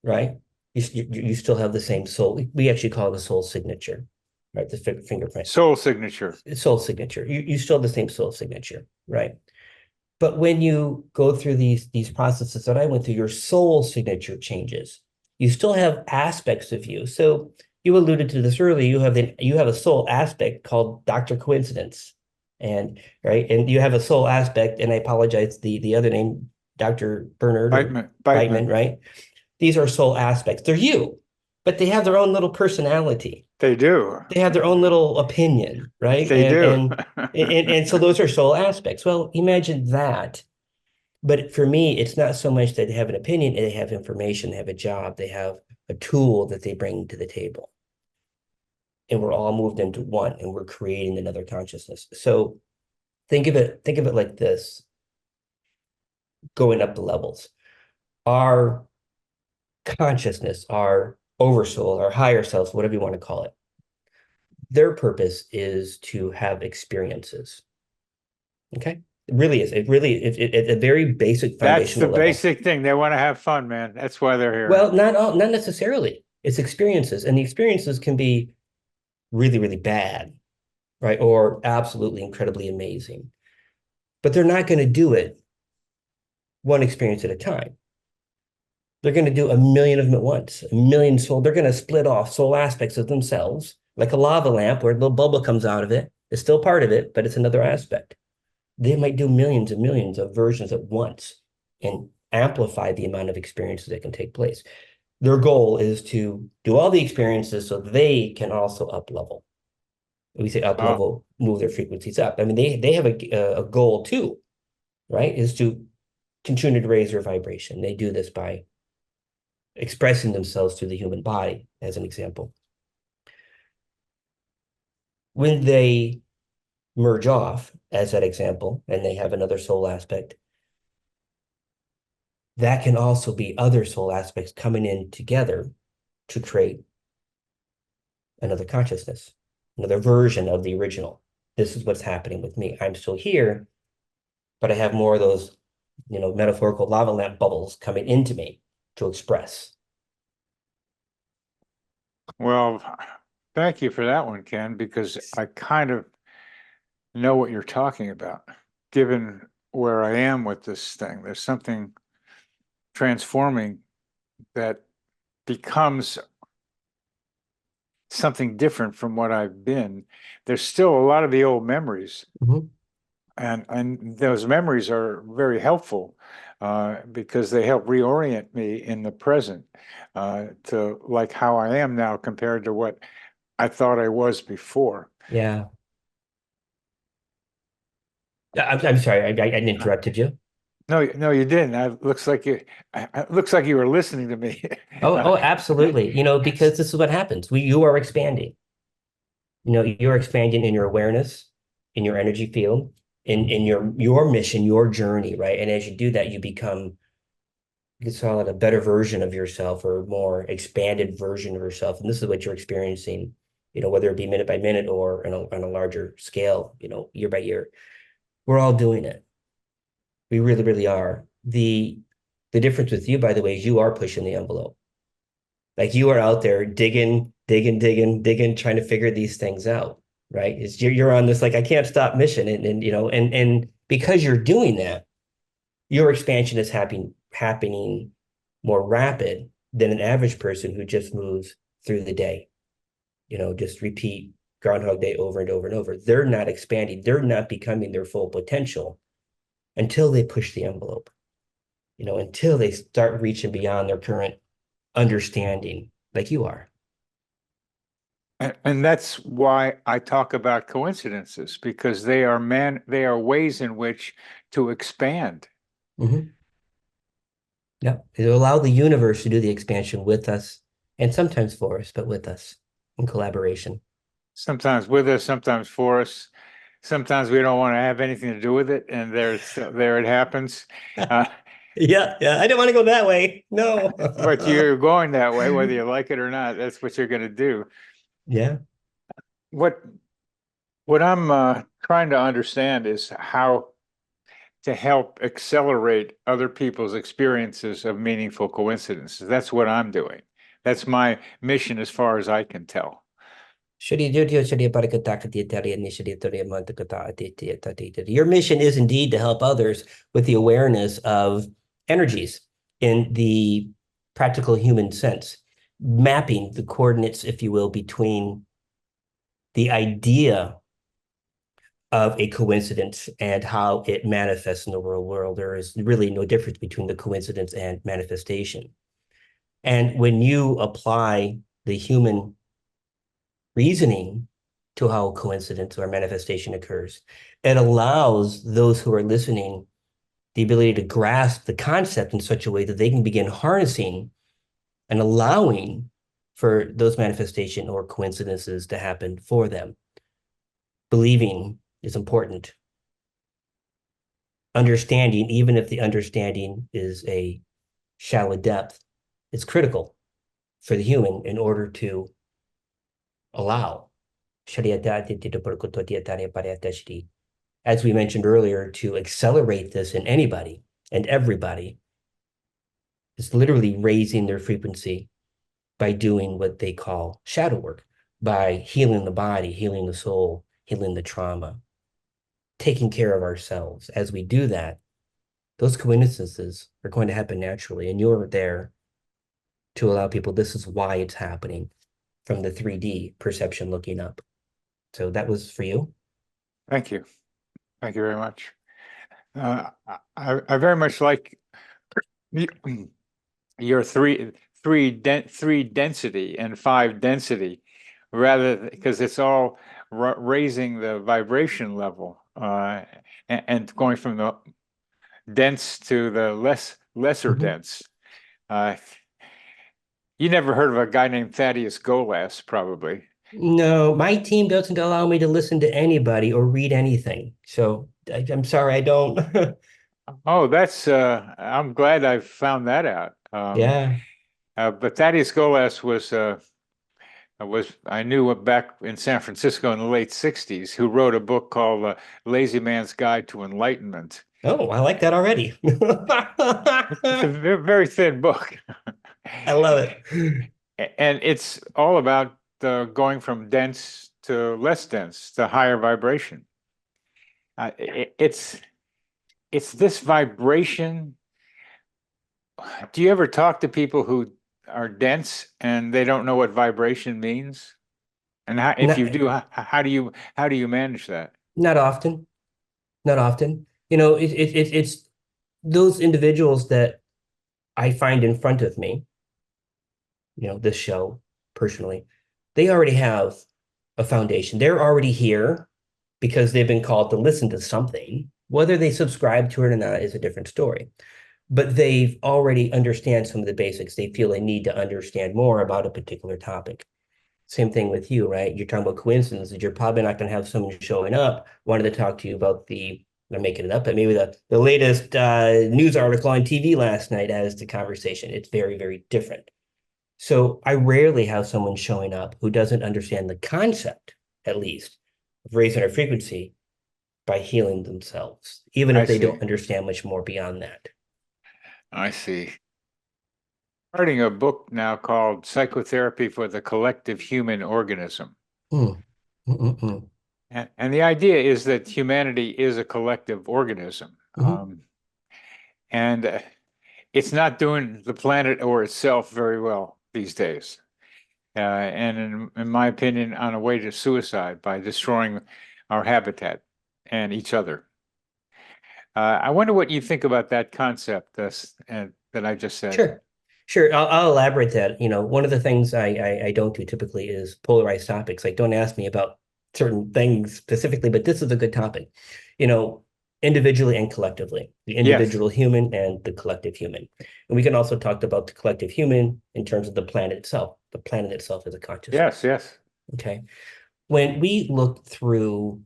Speaker 1: right? You still have the same soul. We actually call it a soul signature, right? The fingerprint,
Speaker 2: Soul signature.
Speaker 1: soul signature. You still have the same soul signature, right? But when you go through these processes that I went through, your soul signature changes. You still have aspects of you. So you alluded to this earlier. You have a soul aspect called Dr. Coincidence. And right. And you have a soul aspect, and I apologize, the other name, Dr. Bernard or
Speaker 2: Bateman, Bateman.
Speaker 1: Bateman, right? These are soul aspects. They're you, but they have their own little personality.
Speaker 2: They do.
Speaker 1: They have their own little opinion, right?
Speaker 2: They
Speaker 1: And
Speaker 2: do.
Speaker 1: and and so those are soul aspects. Well, imagine that. But for me, it's not so much that they have an opinion, they have information, they have a job, they have a tool that they bring to the table. And we're all moved into one, and we're creating another consciousness. So think of it like this, going up the levels. Our consciousness, our oversoul, our higher selves, whatever you want to call it, their purpose is to have experiences. Okay. It really is. It really at a very basic
Speaker 2: That's the
Speaker 1: foundational level.
Speaker 2: basic thing. They want to have fun, man. That's why they're here.
Speaker 1: Well, not necessarily. It's experiences, and the experiences can be really, really bad, right? Or absolutely incredibly amazing. But they're not going to do it one experience at a time. They're going to do a million of them at once, a million soul. They're going to split off soul aspects of themselves, like a lava lamp where a little bubble comes out of it. It's still part of it, but it's another aspect. They might do millions and millions of versions at once and amplify the amount of experiences that can take place. Their goal is to do all the experiences so they can also up level. We say up level, move their frequencies up. I mean, they have a goal too, right? Is to continue to raise their vibration. They do this by expressing themselves through the human body, as an example. When they merge off, as that example, and they have another soul aspect, that can also be other soul aspects coming in together to create another consciousness, another version of the original. This is what's happening with me. I'm still here, but I have more of those, metaphorical lava lamp bubbles coming into me to express.
Speaker 2: Well, thank you for that one, Ken, because I kind of know what you're talking about, given where I am with this thing. There's something transforming that becomes something different from what I've been. There's still a lot of the old memories.
Speaker 1: Mm-hmm.
Speaker 2: And those memories are very helpful because they help reorient me in the present to like how I am now compared to what I thought I was before.
Speaker 1: Yeah. I'm sorry, I interrupted you.
Speaker 2: No, no, you didn't. Looks like you were listening to me.
Speaker 1: Oh, absolutely. Because this is what happens. You are expanding. You're expanding in your awareness, in your energy field, in your mission, your journey, right? And as you do that, you become, you could call it a better version of yourself or a more expanded version of yourself. And this is what you're experiencing, whether it be minute by minute or on a larger scale, year by year. We're all doing it. We really, really are. The difference with you, by the way, is you are pushing the envelope. Like you are out there digging, trying to figure these things out, right? You're on this like I can't stop mission, and because you're doing that, your expansion is happening more rapid than an average person who just moves through the day. Just repeat Groundhog Day over and over and over. They're not expanding. They're not becoming their full potential until they push the envelope. Until they start reaching beyond their current understanding, like you are.
Speaker 2: And that's why I talk about coincidences, because they are ways in which to expand.
Speaker 1: Mm-hmm. Yeah, it'll allow the universe to do the expansion with us, and sometimes for us, but with us in collaboration.
Speaker 2: Sometimes with us, sometimes for us. Sometimes we don't want to have anything to do with it, and there it happens.
Speaker 1: Yeah, I didn't want to go that way. No.
Speaker 2: But you're going that way, whether you like it or not. That's what you're going to do.
Speaker 1: Yeah.
Speaker 2: What I'm trying to understand is how to help accelerate other people's experiences of meaningful coincidences. That's what I'm doing. That's my mission as far as I can tell.
Speaker 1: Your mission is indeed to help others with the awareness of energies in the practical human sense, mapping the coordinates, if you will, between the idea of a coincidence and how it manifests in the real world. There is really no difference between the coincidence and manifestation. And when you apply the human reasoning to how coincidence or manifestation occurs, it allows those who are listening the ability to grasp the concept in such a way that they can begin harnessing and allowing for those manifestation or coincidences to happen for them. Believing is important. Understanding, even if the understanding is a shallow depth, is critical for the human in order to allow. As we mentioned earlier, to accelerate this in anybody and everybody is literally raising their frequency by doing what they call shadow work, by healing the body, healing the soul, healing the trauma, taking care of ourselves. As we do that, those coincidences are going to happen naturally. And you're there to allow people, this is why it's happening from the 3D perception looking up. So that was for you.
Speaker 2: Thank you. Thank you very much. I very much like your three density and five density, rather because it's all raising the vibration level and going from the dense to the lesser dense. You never heard of a guy named Thaddeus Golas, probably.
Speaker 1: No, my team doesn't allow me to listen to anybody or read anything. So I'm sorry, I don't.
Speaker 2: Oh, that's I'm glad I found that out.
Speaker 1: Yeah.
Speaker 2: But Thaddeus Golas was I knew back in San Francisco in the late 60s, who wrote a book called Lazy Man's Guide to Enlightenment.
Speaker 1: Oh, I like that already.
Speaker 2: It's a very thin book.
Speaker 1: I love it.
Speaker 2: And it's all about going from dense to less dense, to higher vibration. It's this vibration. Do you ever talk to people who are dense and they don't know what vibration means? And if you do, how do you manage that?
Speaker 1: Not often. Not often. It's those individuals that I find in front of me, this show personally, they already have a foundation. They're already here because they've been called to listen to something. Whether they subscribe to it or not is a different story. But they've already understand some of the basics. They feel they need to understand more about a particular topic. Same thing with you, right? You're talking about coincidences. You're probably not going to have someone showing up wanting to talk to you about I'm making it up, but maybe the latest news article on TV last night as the conversation. It's very, very different. So I rarely have someone showing up who doesn't understand the concept, at least, of raising their frequency by healing themselves, even if they don't understand much more beyond that.
Speaker 2: I see. Writing a book now called Psychotherapy for the Collective Human Organism. And the idea is that humanity is a collective organism. And it's not doing the planet or itself very well these days. And in my opinion, on a way to suicide by destroying our habitat and each other. I wonder what you think about that concept that I just said.
Speaker 1: Sure. I'll elaborate that. One of the things I don't do typically is polarized topics. Like, don't ask me about certain things specifically, but this is a good topic. Individually and collectively, the individual human and the collective human. And we can also talk about the collective human in terms of the planet itself. The planet itself is a consciousness.
Speaker 2: Yes.
Speaker 1: Okay. When we look through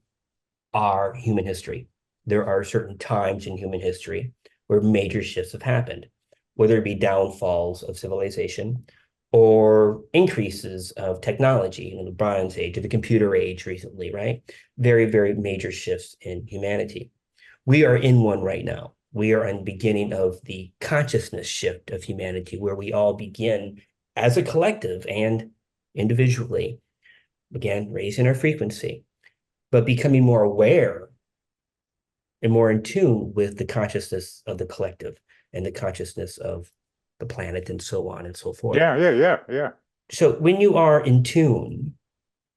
Speaker 1: our human history, there are certain times in human history where major shifts have happened, whether it be downfalls of civilization or increases of technology, the Bronze Age or the computer age recently, right? Very, very major shifts in humanity. We are in one right now. We are in the beginning of the consciousness shift of humanity, where we all begin as a collective and individually, again, raising our frequency, but becoming more aware and more in tune with the consciousness of the collective and the consciousness of the planet and so on and so forth.
Speaker 2: Yeah.
Speaker 1: So when you are in tune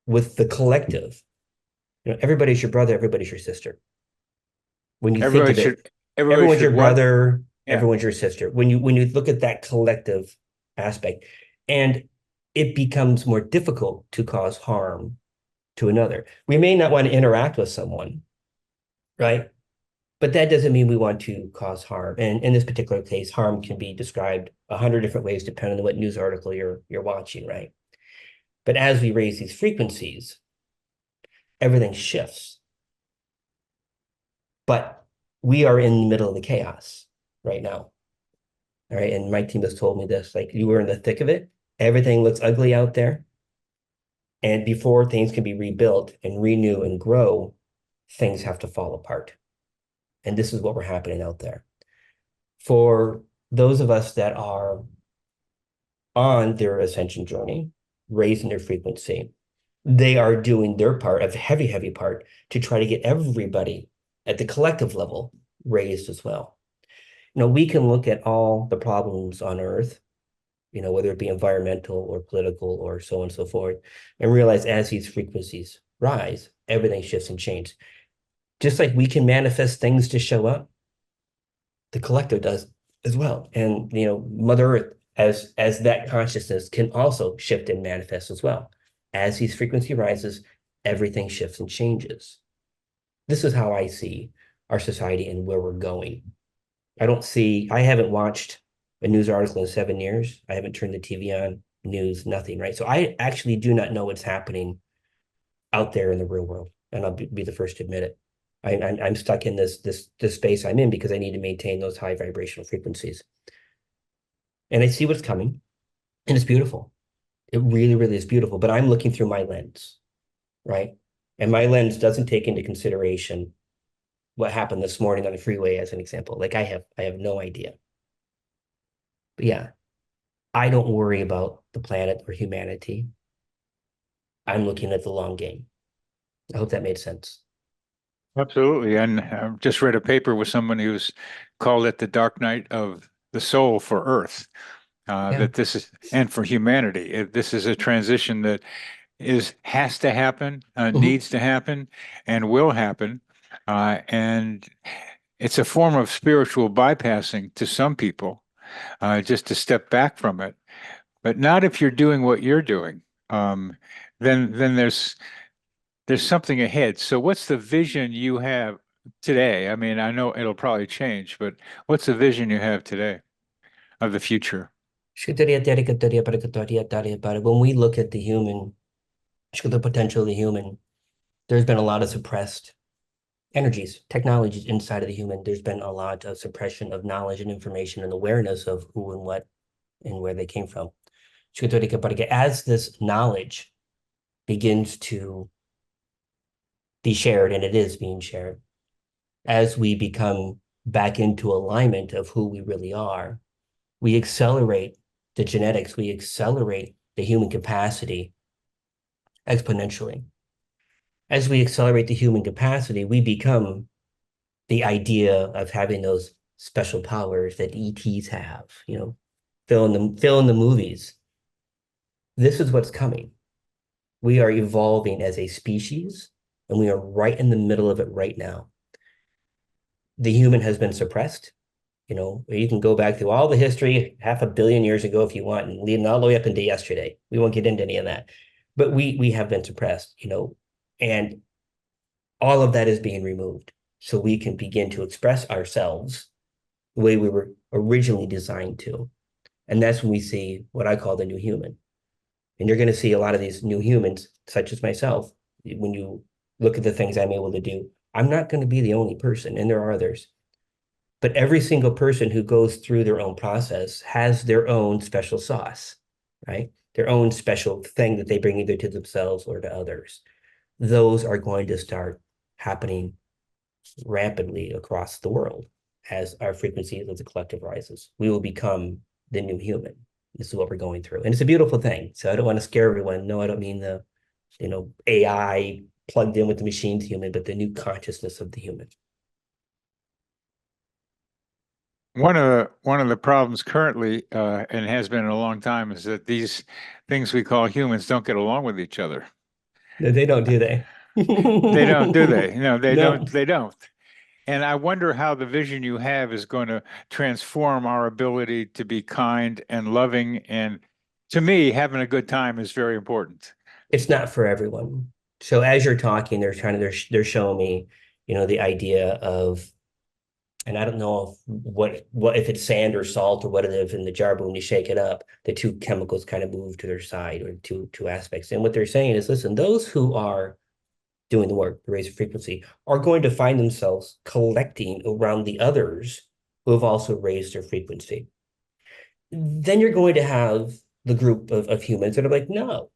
Speaker 1: with the collective, everybody's your brother, everybody's your sister. When you think of it, everyone's your brother, everyone's your sister. When you look at that collective aspect, and it becomes more difficult to cause harm to another. We may not want to interact with someone, right? But that doesn't mean we want to cause harm. And in this particular case, harm can be described 100 different ways depending on what news article you're watching, right? But as we raise these frequencies, everything shifts. But we are in the middle of the chaos right now. All right. And my team has told me this, like, you were in the thick of it. Everything looks ugly out there. And before things can be rebuilt and renew and grow, things have to fall apart. And this is what we're happening out there. For those of us that are on their ascension journey, raising their frequency, they are doing their part, a heavy, heavy part, to try to get everybody at the collective level raised as well. We can look at all the problems on Earth, whether it be environmental or political or so on and so forth, and realize as these frequencies rise, everything shifts and changes. Just like we can manifest things to show up, the collective does as well. And, Mother Earth as that consciousness can also shift and manifest as well. As his frequency rises, everything shifts and changes. This is how I see our society and where we're going. I haven't watched a news article in 7 years. I haven't turned the TV on, news, nothing, right? So I actually do not know what's happening out there in the real world. And I'll be the first to admit it. I'm stuck in this space I'm in because I need to maintain those high vibrational frequencies. And I see what's coming, and it's beautiful. It really, really is beautiful. But I'm looking through my lens, right? And my lens doesn't take into consideration what happened this morning on the freeway, as an example. Like I have no idea. But yeah, I don't worry about the planet or humanity. I'm looking at the long game. I hope that made sense.
Speaker 2: Absolutely. And I just read a paper with someone who's called it the dark night of the soul for Earth. That this is, and for humanity, this is a transition that has to happen, needs to happen, and will happen. And it's a form of spiritual bypassing to some people, just to step back from it. But not if you're doing what you're doing. Then there's something ahead. So what's the vision you have today? I mean, I know it'll probably change, but what's the vision you have today of the future?
Speaker 1: When we look at the human, the potential of the human, there's been a lot of suppressed energies, technologies inside of the human. There's been a lot of suppression of knowledge and information and awareness of who and what and where they came from. As this knowledge begins to be shared, and it is being shared, as we become back into alignment of who we really are, we accelerate the genetics, we accelerate the human capacity exponentially. As we accelerate the human capacity, we become the idea of having those special powers that ETs have, fill in the movies. This is what's coming. We are evolving as a species, and we are right in the middle of it right now. The human has been suppressed. You can go back through all the history 500 million years ago if you want, and leading all the way up into yesterday. We won't get into any of that. But we have been suppressed, and all of that is being removed. So we can begin to express ourselves the way we were originally designed to. And that's when we see what I call the new human. And you're going to see a lot of these new humans, such as myself, when you look at the things I'm able to do. I'm not going to be the only person, and there are others. But every single person who goes through their own process has their own special sauce, right? Their own special thing that they bring either to themselves or to others. Those are going to start happening rapidly across the world as our frequency as a collective rises. We will become the new human. This is what we're going through. And it's a beautiful thing. So I don't want to scare everyone. No, I don't mean the, AI plugged in with the machines human, but the new consciousness of the human.
Speaker 2: One of the problems currently, and has been in a long time, is that these things we call humans don't get along with each other.
Speaker 1: No, they don't, do they?
Speaker 2: They don't, do they? No, they
Speaker 1: No.
Speaker 2: don't. They don't. And I wonder how the vision you have is going to transform our ability to be kind and loving. And to me, having a good time is very important.
Speaker 1: It's not for everyone. So as you're talking, they're showing me, the idea of, and I don't know what if it's sand or salt or what it is in the jar, but when you shake it up, the two chemicals kind of move to their side, or two aspects. And what they're saying is, listen, those who are doing the work, the raise of frequency, are going to find themselves collecting around the others who have also raised their frequency. Then you're going to have the group of humans that are like, no,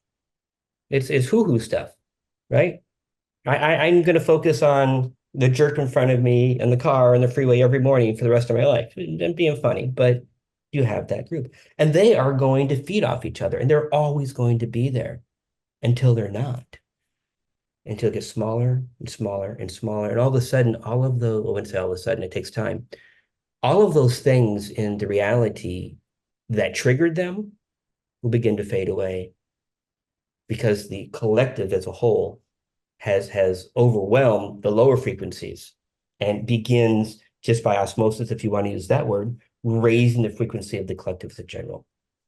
Speaker 1: it's hoo-hoo stuff, right? I'm going to focus on the jerk in front of me in the car and the freeway every morning for the rest of my life. I'm being funny, but you have that group. And they are going to feed off each other, and they're always going to be there until they're not. Until it gets smaller and smaller and smaller. And all of a sudden, I wouldn't say all of a sudden, it takes time. All of those things in the reality that triggered them will begin to fade away because the collective as a whole has overwhelmed the lower frequencies and begins, just by osmosis, if you want to use that word, raising the frequency of the collective as a general.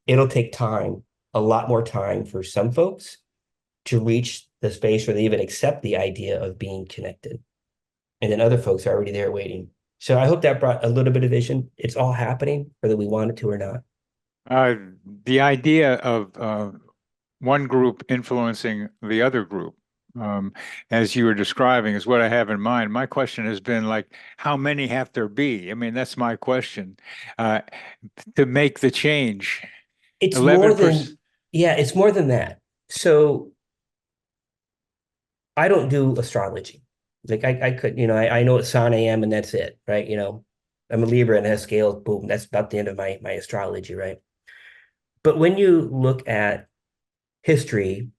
Speaker 1: it'll take time, a lot more time for some folks to reach the space where they even accept the idea of being connected. And then other folks are already there waiting. So I hope that brought a little bit of vision. It's all happening, whether we want it to or not.
Speaker 2: Uh, the idea of one group influencing the other group, as you were describing, is what I have in mind. My question has been like, how many have there be? I mean, that's my question. Uh, to make the change.
Speaker 1: It's more
Speaker 2: 11%.
Speaker 1: than, yeah, it's more than that. So I don't do astrology. Like I could, I know what sign I am and that's it, right? I'm a Libra and it has scales, boom, that's about the end of my astrology, right? But when you look at history,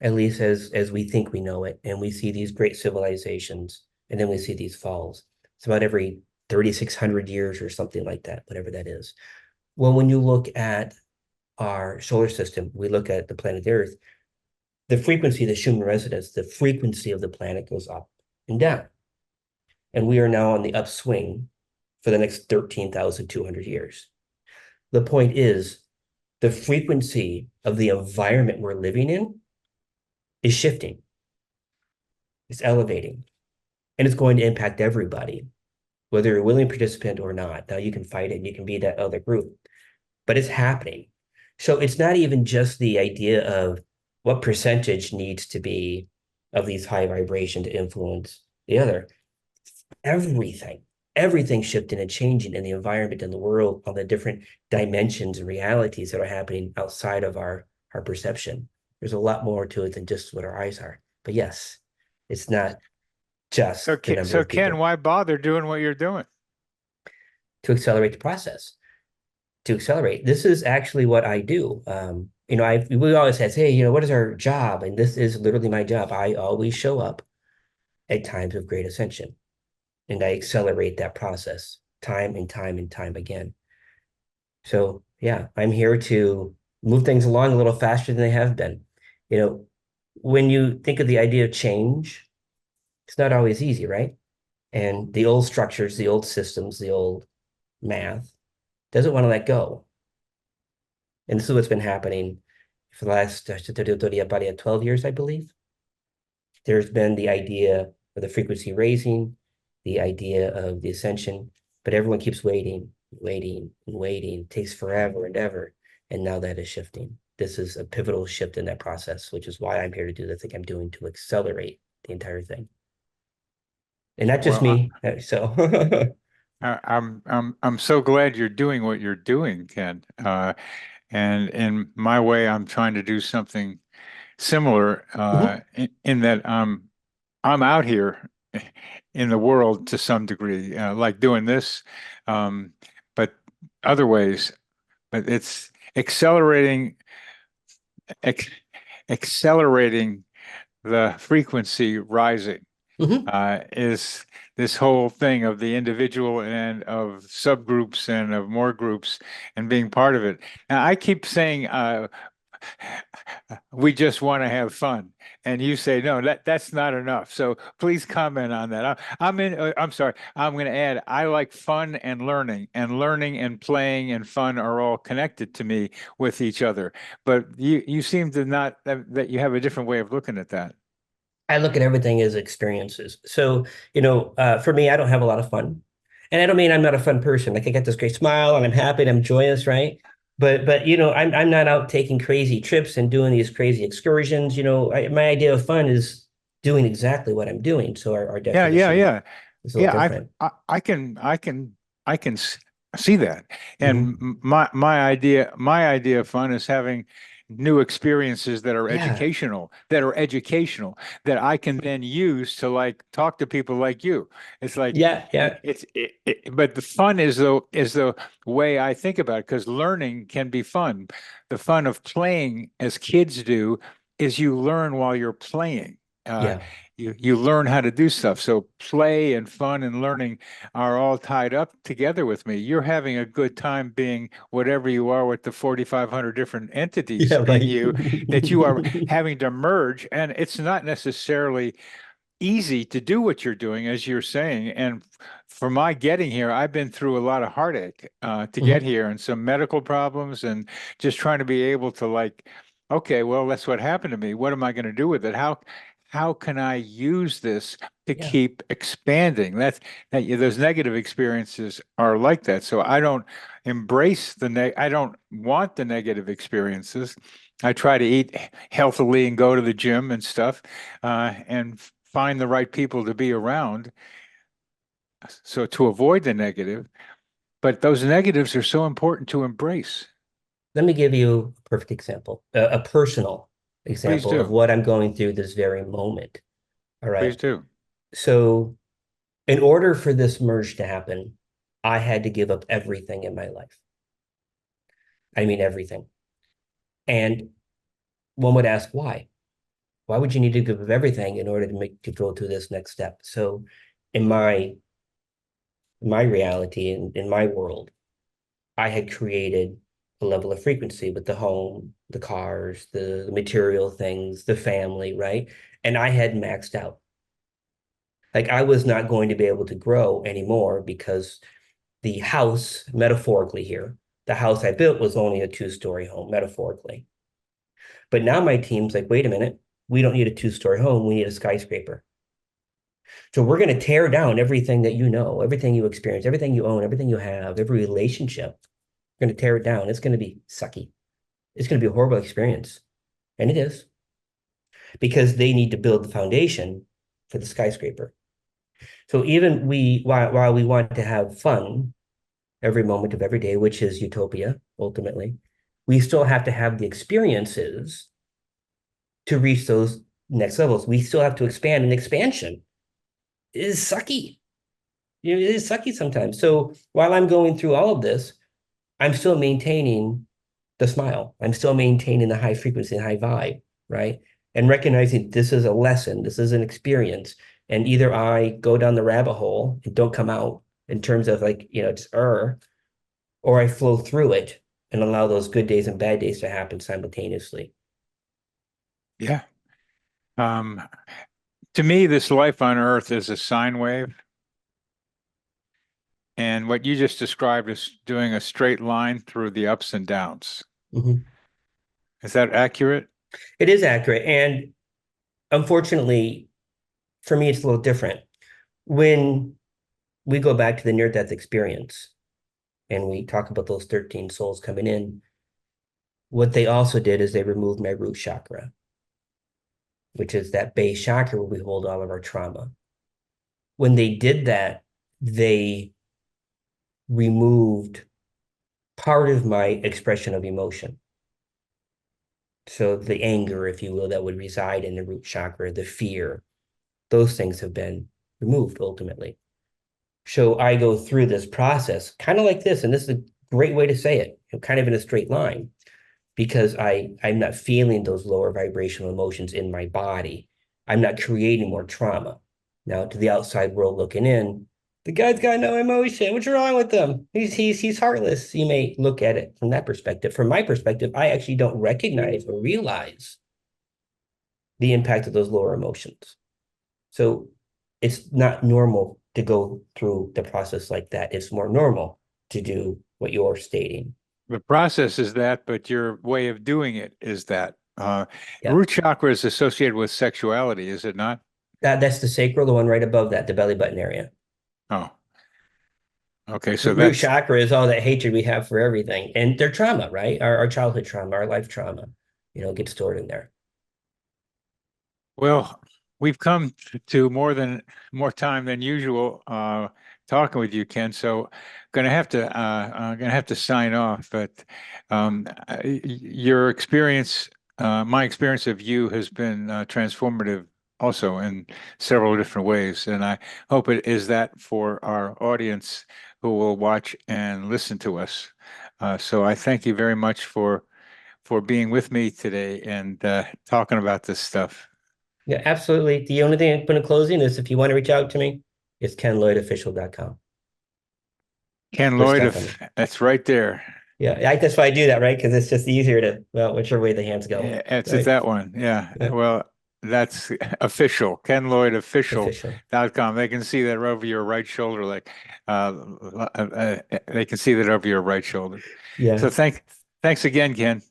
Speaker 1: at least as we think we know it, and we see these great civilizations, and then we see these falls. It's about every 3,600 years or something like that, whatever that is. Well, when you look at our solar system, we look at the planet Earth, the frequency, the Schumann resonance, the frequency of the planet goes up and down. And we are now on the upswing for the next 13,200 years. The point is, the frequency of the environment we're living in is shifting, it's elevating, and it's going to impact everybody, whether you're a willing participant or not. Now you can fight it, you can be that other group, but it's happening. So it's not even just the idea of what percentage needs to be of these high vibration to influence the other. Everything shifting and changing in the environment and the world on the different dimensions and realities that are happening outside of our perception. There's a lot more to it than just what our eyes are. But yes, it's not just the number of
Speaker 2: Ken,
Speaker 1: people.
Speaker 2: why bother doing what you're doing?
Speaker 1: To accelerate the process, to accelerate. This is actually what I do. We always say, hey, what is our job? And this is literally my job. I always show up at times of great ascension, and I accelerate that process time and time and time again. So yeah, I'm here to move things along a little faster than they have been. When you think of the idea of change, it's not always easy, right? And the old structures, the old systems, the old math doesn't want to let go. And this is what's been happening for the last about 12 years, I believe. There's been the idea of the frequency raising, the idea of the ascension, but everyone keeps waiting, waiting, and waiting. It takes forever and ever. And now that is shifting. This is a pivotal shift in that process, which is why I'm here to do the thing I'm doing to accelerate the entire thing. And not just me. So
Speaker 2: I'm so glad you're doing what you're doing, Ken. And in my way, I'm trying to do something similar in that I'm out here in the world to some degree, like doing this, but other ways. But it's ex accelerating the frequency rising. Is this whole thing of the individual and of subgroups and of more groups and being part of it. Now, I keep saying we just want to have fun, and you say no, that's not enough. So please comment on that. I'm sorry. I'm going to add. I like fun and learning and playing and fun are all connected to me with each other. But you seem to not that you have a different way of looking at that.
Speaker 1: I look at everything as experiences. So, for me, I don't have a lot of fun. And I don't mean I'm not a fun person. Like I get this great smile and I'm happy and I'm joyous, right? But I'm not out taking crazy trips and doing these crazy excursions. My idea of fun is doing exactly what I'm doing. So our definition is a little different.
Speaker 2: I can see that. And my idea of fun is having new experiences that are educational, that I can then use to like talk to people like you. It's like, but the fun is the way I think about it, because learning can be fun. The fun of playing as kids do is you learn while you're playing. You learn how to do stuff. So play and fun and learning are all tied up together with me. You're having a good time being whatever you are with the 4,500 different entities in you that you are having to merge. And it's not necessarily easy to do what you're doing, as you're saying. And for my getting here, I've been through a lot of heartache to get
Speaker 1: Hmm.
Speaker 2: here, and some medical problems, and just trying to be able to like, okay, well, that's what happened to me. What am I going to do with it? How can I use this to
Speaker 1: Yeah.
Speaker 2: keep expanding? Those negative experiences are like that. So I don't embrace I don't want the negative experiences. I try to eat healthily and go to the gym and stuff, and find the right people to be around. So to avoid the negative, but those negatives are so important to embrace.
Speaker 1: Let me give you a perfect example, a personal
Speaker 2: Please
Speaker 1: example of
Speaker 2: do.
Speaker 1: what I'm going through this very moment. All
Speaker 2: Please
Speaker 1: right.
Speaker 2: do.
Speaker 1: So, in order for this merge to happen, I had to give up everything in my life. I mean, everything. And one would ask, why? Why would you need to give up everything in order to go to this next step? So, in my reality, in my world, I had created a level of frequency with the home, the cars, the material things, the family, right? And I had maxed out. Like I was not going to be able to grow anymore because the house, metaphorically here, the house I built was only a two-story home, metaphorically. But now my team's like, wait a minute, we don't need a two-story home, we need a skyscraper. So we're going to tear down everything that you know, everything you experience, everything you own, everything you have, every relationship. We're going to tear it down. It's going to be sucky. It's going to be a horrible experience. And it is because they need to build the foundation for the skyscraper. So even while we want to have fun every moment of every day, which is utopia, ultimately, we still have to have the experiences to reach those next levels. We still have to expand, and expansion is sucky. It is sucky sometimes. So while I'm going through all of this, I'm still maintaining the smile. I'm still maintaining the high frequency and high vibe, right? And recognizing this is a lesson, this is an experience. And either I go down the rabbit hole and don't come out in terms of like, just or I flow through it and allow those good days and bad days to happen simultaneously.
Speaker 2: Yeah. Um, to me, this life on Earth is a sine wave. And what you just described is doing a straight line through the ups and downs.
Speaker 1: Mhm.
Speaker 2: Is that accurate?
Speaker 1: It is accurate. And unfortunately, for me, it's a little different. When we go back to the near death experience and we talk about those 13 souls coming in, what they also did is they removed my root chakra, which is that base chakra where we hold all of our trauma. When they did that, they removed part of my expression of emotion. So the anger, if you will, that would reside in the root chakra, the fear, those things have been removed ultimately. So I go through this process kind of like this, and this is a great way to say it, kind of in a straight line, because I'm not feeling those lower vibrational emotions in my body. I'm not creating more trauma. Now, to the outside world looking in, the guy's got no emotion. What's wrong with him? He's heartless. You may look at it from that perspective. From my perspective, I actually don't recognize or realize the impact of those lower emotions. So it's not normal to go through the process like that. It's more normal to do what you're stating.
Speaker 2: The process is that, but your way of doing it is that.
Speaker 1: Yeah.
Speaker 2: Root chakra is associated with sexuality, is it not?
Speaker 1: That's the sacral, the one right above that, the belly button area.
Speaker 2: Oh, okay. So
Speaker 1: Root
Speaker 2: that's,
Speaker 1: chakra is all that hatred we have for everything. And their trauma, right? Our childhood trauma, our life trauma, gets stored in there.
Speaker 2: well, we've come to more time than usual talking with you, Ken. So gonna have to sign off. But your experience, my experience of you has been transformative also in several different ways, and I hope it is that for our audience who will watch and listen to us. So I thank you very much for being with me today and talking about this stuff.
Speaker 1: Yeah, absolutely. The only thing I'm going to closing is if you want to reach out to me, it's kenlloydofficial.com.
Speaker 2: Ken
Speaker 1: Put
Speaker 2: Lloyd,
Speaker 1: stuff on
Speaker 2: if
Speaker 1: there.
Speaker 2: that's right there.
Speaker 1: Yeah, that's why I do that, right? Because it's just easier to, well, whichever way the hands go,
Speaker 2: Yeah, it's
Speaker 1: right?
Speaker 2: that one. Yeah.
Speaker 1: Yeah.
Speaker 2: Well, That's official. KenLloydOfficial.com. They can see that over your right shoulder, they can see that over your right shoulder.
Speaker 1: Yeah.
Speaker 2: So thanks again, Ken.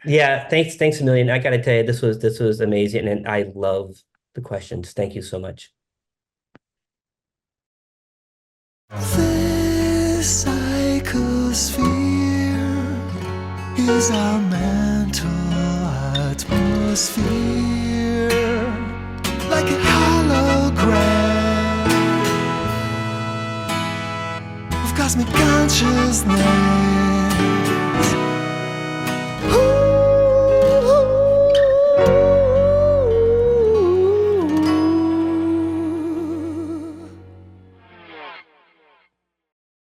Speaker 1: Yeah, thanks a million. I gotta tell you, this was amazing, and I love the questions. Thank you so much.
Speaker 3: This psychosphere is our mental atmosphere, like a hologram of cosmic consciousness.